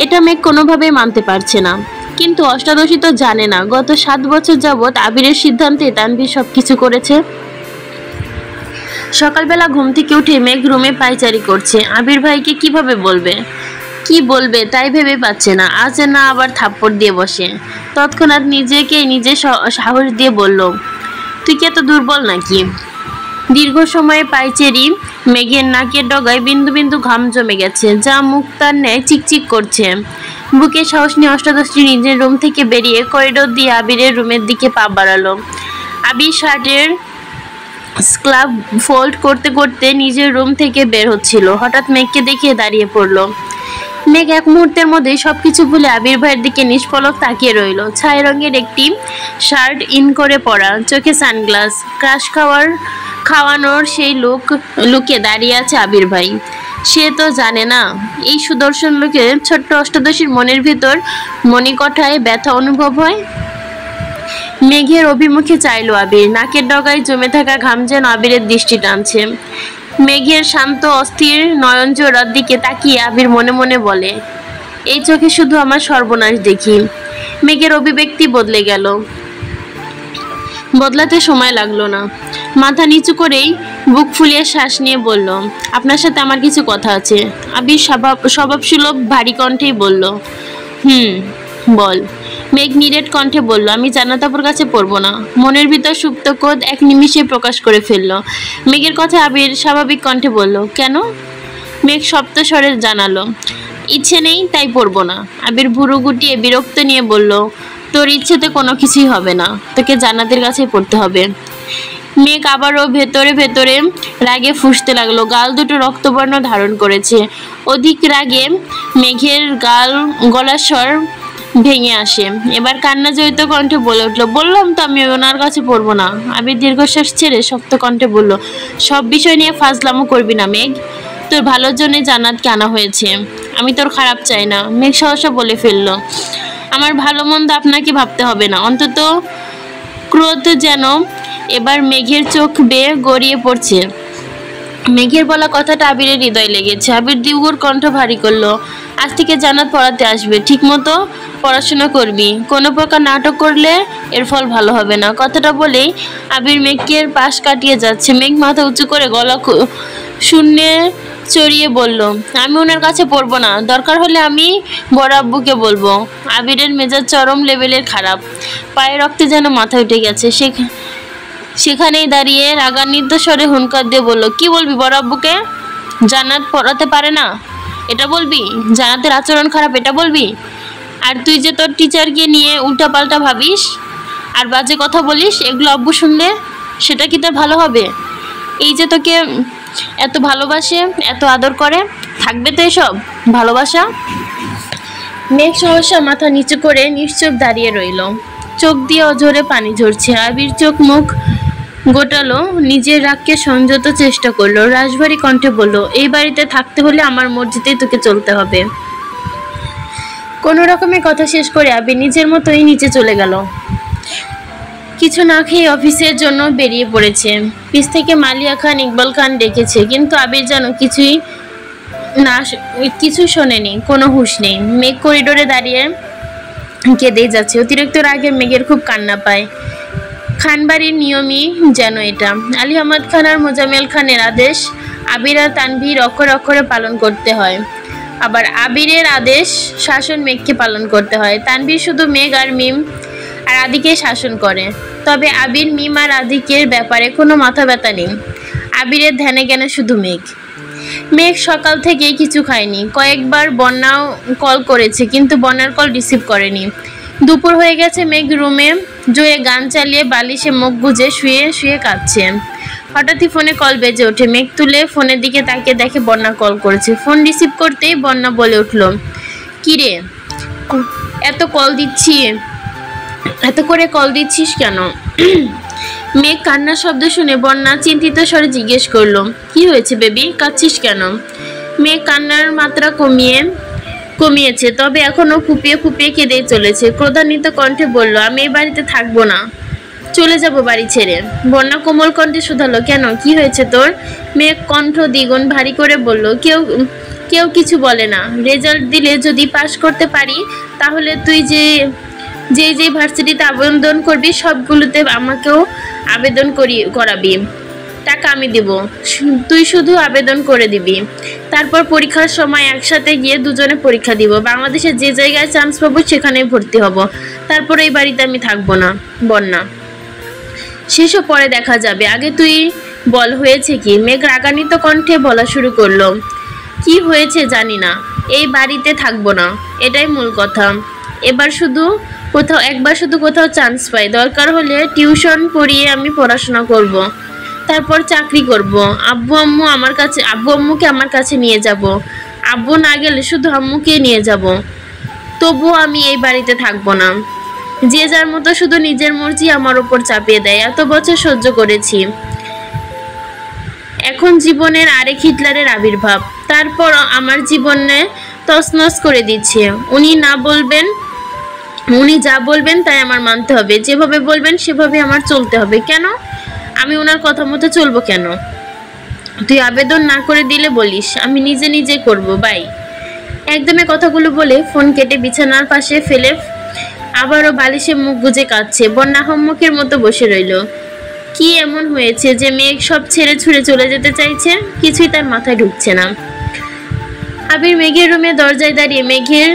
এটা মেঘ কোনোভাবেই মানতে পারছে না। কিন্তু অষ্টাদশী তো জানে না গত 7 বছর যাবৎ আবিরের সিদ্ধান্তে তানভীর সবকিছু করেছে। সকালবেলা ঘুম থেকে উঠে মেঘ রুমে পায়চারি করছে। আবির ভাইকে কিভাবে বলবে, কি বলবে তাই ভেবে পাচ্ছে না। আজ না আবার থাপ্পড় দিয়ে বসে। তৎক্ষণাৎ নিজেকে নিজে সাহস দিয়ে বলল, তুই কি এত দুর্বল নাকি? দীর্ঘ সময়ে পায়চারি মেঘের নাকের ডগায় বিন্দু বিন্দু ঘাম জমে গেছে, যা মুখ তার ন্যায় চিকচিক করছে। বুকে সাহস নিয়ে অষ্টাদশী নিজের রুম থেকে বেরিয়ে করিডোর দিয়ে আবিরের রুমের দিকে পা বাড়ালো। আবির শার্টের স্কার্ফ ফোল্ড করতে করতে নিজের রুম থেকে বের হচ্ছিল। হঠাৎ মেঘকে দেখে দাঁড়িয়ে পড়লো। মেঘ এক মুহূর্তের মধ্যেই সবকিছু ভুলে আবির ভাইয়ের দিকে নিষ্পলক তাকিয়ে রইল। ছাই রঙের একটি শার্ট ইন করে পরা, চোখে সানগ্লাস, ক্রাশ খাওয়ানোর সেই লুকে দাঁড়িয়ে আছে আবির ভাই। সে তো জানে না এই সুদর্শন লোকে ছোট্ট অষ্টাদশীর মনের ভিতর মণিকঠায় ব্যথা অনুভব হয়। মেঘের অভিমুখে চাইলো আবির। নাকের ডগায় জমে থাকা ঘাম যেন আবিরের দৃষ্টি টানছে। মেঘের শান্ত অস্থির নয়নজোড়ার দিকে তাকিয়ে আবির মনে মনে বলে, এই চোখে শুধু আমার সর্বনাশ দেখি। মেঘের অভিব্যক্তি বদলে গেল। বদলাতে সময় লাগলো না। মাথা নিচু করেই বুক ফুলিয়ে শ্বাস নিয়ে বলল, আপনার সাথে আমার কিছু কথা আছে। আবির স্বভাবসুলভ ভারী কণ্ঠেই বলল, বল। মেঘ নিরেট কণ্ঠে বলল, আমি জান্নাত আপুর কাছে পড়বো না। মনের ভিতর সুপ্ত ক্রোধ এক নিমিষে প্রকাশ করে ফেলল। মেঘের কথা আবির স্বাভাবিক কণ্ঠে বলল, কেন? মেঘ শব্দ স্বরে জানালো, ইচ্ছে নেই তাই পড়বো না। আবির ভুরু গুটিয়ে বিরক্ত নিয়ে বলল, তোর ইচ্ছেতে কোনো কিছুই হবে না, তোকে জান্নাতের কাছেই পড়তে হবে। মেঘ আবারও ভেতরে ভেতরে রাগে ফুঁসতে লাগলো। গাল দুটো রক্তবর্ণ ধারণ করেছে। অধিক রাগে মেঘের গলার স্বর ভেঙে আসে। এবার কান্না জড়িত কণ্ঠে বলে উঠলো, বললাম তো আমি ওনার কাছে পড়বো না। আবির দীর্ঘশ্বাস ছেড়ে শক্ত কণ্ঠে বলল, সব বিষয় নিয়ে ফাজলামো করবি না মেঘ। তোর ভালোর জন্য জান্নাতকে আনা হয়েছে, আমি তোর খারাপ চাই না। মেঘ সহসা বলে ফেললো, আমার ভালো মন্দ আপনাকে ভাবতে হবে না। অন্তত ক্রোধ যেন এবার মেঘের চোখ বেয়ে গড়িয়ে পড়ছে। মেঘের বলা কথাটা আবিরের হৃদয় লেগেছে। আবির দিউগুর কণ্ঠ ভারী করলো, আজ থেকে জান্নাত পড়াতে আসবে, ঠিক মতো পড়াশোনা করবি। কোনো প্রকার নাটক করলে এর ফল ভালো হবে না। কথাটা বলেই আবির মেঘের পাশ কাটিয়ে যাচ্ছে। মেঘ মাথা উঁচু করে গলা শূন্যে চড়িয়ে বলল, আমি ওনার কাছে পড়বো না, দরকার হলে আমি বড় আব্বুকে বলবো। আবিরের মেজাজ চরম লেভেলের খারাপ। পায়ে রক্তে যেন মাথা উঠে গেছে। সেখানেই দাঁড়িয়ে রাগান্বিত স্বরে হুনকার দিয়ে বলল, কি বলবি বড় আব্বুকে? জান্নাত পড়াতে পারে না এটা বলবি? জান্নাতের আচরণ খারাপ এটা বলবি? আর তুই যে তোর টিচারকে নিয়ে উল্টাপাল্টা ভাবিস আর বাজে কথা বলিস, এগুলো আব্বু শুনলে সেটা কি তোর ভালো হবে? এই যে তোকে এত ভালোবাসে, এত আদর করে, থাকবে তো এসব ভালোবাসা? মেঘ সহসা মাথা নিচু করে নিশ্চুপ দাঁড়িয়ে রইল। চোখ দিয়ে অঝরে পানি ঝরছে। আবির চোখ মুখ গোটালো, নিজের রাগকে সংযত চেষ্টা করলো। রাশভারী কণ্ঠে বলল, এই বাড়িতে থাকতে হলে আমার মর্জিতেই তোকে চলতে হবে। কোনো রকমে কথা শেষ করে আবির নিজের মতোই নিচে চলে গেল। কিছু না খেয়ে অফিসের জন্য বেরিয়ে পড়েছে। পিছ থেকে মালিয়া খান, ইকবাল খান ডেকেছে, কিন্তু আবির যেন কিছু শোনেনি, কোনো হুঁশ নেই। মেঘ করিডোরে দাঁড়িয়ে কেঁদেই যাচ্ছে। অতিরিক্ত রাগে মেঘের খুব কান্না পায়। খানবাড়ির নিয়মই যেন এটা। আলী আহমদ খান আর মোজাম্মেল খানের আদেশ আবির আর তানভীর অক্ষরে অক্ষরে পালন করতে হয়। আবার আবিরের আদেশ শাসন মেঘকে পালন করতে হয়। তানভীর শুধু মেঘ আর মিম আর আদিকে শাসন করে। তবে আবির, মিম আর আদিকের ব্যাপারে কোনো মাথা ব্যথা নেই। আবিরের ধ্যানে জ্ঞানে শুধু মেঘ। মেঘ সকাল থেকেই কিছু খায়নি। কয়েকবার বন্যাও কল করেছে, কিন্তু বন্যার কল রিসিভ করেনি। দুপুর হয়ে গেছে। মেঘ রুমে জোরে গান চালিয়ে বালিশে মুখ গুজে শুয়ে শুয়ে কাঁদছে। হঠাৎই ফোনে কল বেজে ওঠে। মেঘ তুলে ফোনের দিকে তাকিয়ে দেখে বন্যা কল করেছে। ফোন রিসিভ করতেই বন্যা বলে উঠল, কিরে এত করে কল দিচ্ছিস কেন? মেঘ কান্নার শব্দ শুনে বন্যা চিন্তিত স্বরে জিজ্ঞেস করলো, কি হয়েছে বেবি, কাঁদছিস কেন? মেঘ কান্নার মাত্রা কমিয়েছে, তবে এখনো ফুপিয়ে ফুপিয়ে কেঁদেই চলেছে। ক্রোধান্বিত কণ্ঠে বলল, আমি এই বাড়িতে থাকবো না। চলে যাব বাড়ি ছেড়ে। বন্যা কোমল কণ্ঠে শুধালো, কেন, কি হয়েছে তোর? মেঘ কণ্ঠ দ্বিগুণ ভারী করে বলল, কেউ কেউ কিছু বলে না। রেজাল্ট দিলে যদি পাশ করতে পারি তাহলে তুই যে ভার্সিটিতে আবেদন করবি সবগুলোতে আমাকেও আবেদন করাবি। টাকা আমি দিব, তুই শুধু আবেদন করে দিবি। তারপর পরীক্ষার সময় একসাথে গিয়ে দুজনে পরীক্ষা দিব। বাংলাদেশের যে জায়গায় চান্স পাবো সেখানেই ভর্তি হব। তারপর এই বাড়িতে আমি থাকবো না। বন্যা, সেসব পরে দেখা যাবে, আগে তুই বল হয়েছে কি? মেঘ রাগান্বিত কণ্ঠে বলা শুরু করলো, কি হয়েছে জানি না, এই বাড়িতে থাকবো না, এটাই মূল কথা। একবার শুধু কোথাও চান্স পাই, দরকার হলে টিউশন পড়িয়ে আমি পড়াশোনা করব। তারপর চাকরি করব। আব্বু আম্মুকে আমার কাছে নিয়ে যাব। আব্বু না গেলে শুধু আম্মুকে নিয়ে যাব। তবুও আমি এই বাড়িতে থাকবো না। যে যার মতো শুধু নিজের মর্জি আমার উপর চাপিয়ে দেয়। এত বছর সহ্য করেছি, এখন জীবনের আরেক হিটলারের আবির্ভাব। তারপর আমার জীবনে তছনছ করে দিচ্ছে। উনি যা বলবেন তাই আমার মানতে হবে, যেভাবে বলবেন সেভাবে আমার চলতে হবে। কেন? আমি ওনার কথা মতো চলবো কেন? তুই আবেদন না করে দিলে বলিস, আমি নিজে নিজে করব। বাই। একদমে কথাগুলো বলে ফোন কেটে বিছানার পাশে ফেলে আবারও বালিশে মুখ গুজে কাঁদছে। বন্যা হম্মকের মতো বসে রইল। কি এমন হয়েছে যে মেঘ সব ছেড়ে ছুড়ে চলে যেতে চাইছে? কিছুই তার মাথায় ঢুকছে না। আবির মেঘের রুমে দরজায় দাঁড়িয়ে মেঘের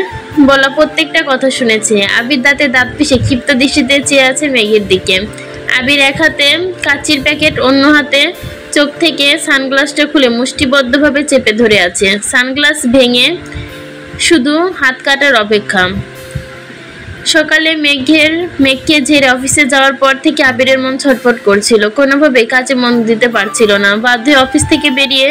বলা প্রত্যেকটা কথা শুনেছে। আবির দাঁতে দাঁত পিষে ক্ষিপ্ত দৃষ্টিতে চেয়ে আছে মেঘের দিকে। আবির এক হাতে কাচির প্যাকেট, অন্য হাতে চোখ থেকে সানগ্লাসটা খুলে মুষ্টিবদ্ধভাবে চেপে ধরে আছে। সানগ্লাস ভেঙে শুধু হাত কাটার অপেক্ষা। সকালে মেঘকে ঝেড়ে অফিসে যাওয়ার পর থেকে আবিরের মন ছটফট করছিল। কোনোভাবে কাজে মন দিতে পারছিল না। বাধ্য অফিস থেকে বেরিয়ে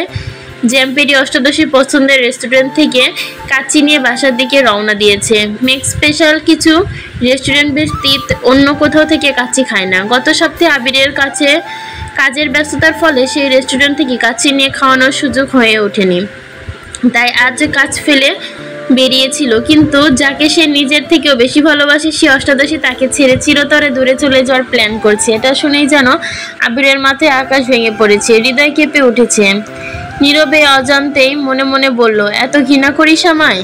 জ্যাম্পেরি অষ্টাদশীর পছন্দের রেস্টুরেন্ট থেকে কাচ্চি নিয়ে বাসার দিকে রওনা দিয়েছে। মেঘ স্পেশাল কিছু রেস্টুরেন্ট ব্যতীত অন্য কোথাও থেকে কাচ্চি খায় না। গত সপ্তাহে আবিরের কাছে কাজের ব্যস্ততার ফলে সেই রেস্টুরেন্ট থেকে কাচ্চি নিয়ে খাওয়ানোর সুযোগ হয়ে ওঠেনি, তাই আজ কাজ ফেলে বেরিয়েছিল। কিন্তু যাকে সে নিজের থেকেও বেশি ভালোবাসে সে অষ্টাদশী তাকে ছেড়ে চিরতরে দূরে চলে যাওয়ার প্ল্যান করছে। এটা শুনেই যেন আবিরের মাথায় আকাশ ভেঙে পড়েছে, হৃদয় কেঁপে উঠেছে। নীরবে অজান্তেই মনে মনে বলল, এত ঘৃণা করিস আমায়?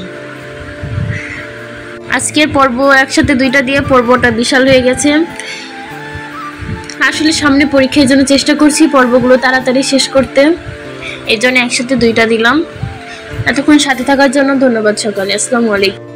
আজকের পর্ব একসাথে দুইটা দিয়ে পর্বটা বিশাল হয়ে গেছে। আসলে সামনে পরীক্ষার জন্য চেষ্টা করছি পর্বগুলো তাড়াতাড়ি শেষ করতে, এই জন্য একসাথে দুইটা দিলাম। এতক্ষণ সাথে থাকার জন্য ধন্যবাদ সকলে। আসসালামু আলাইকুম।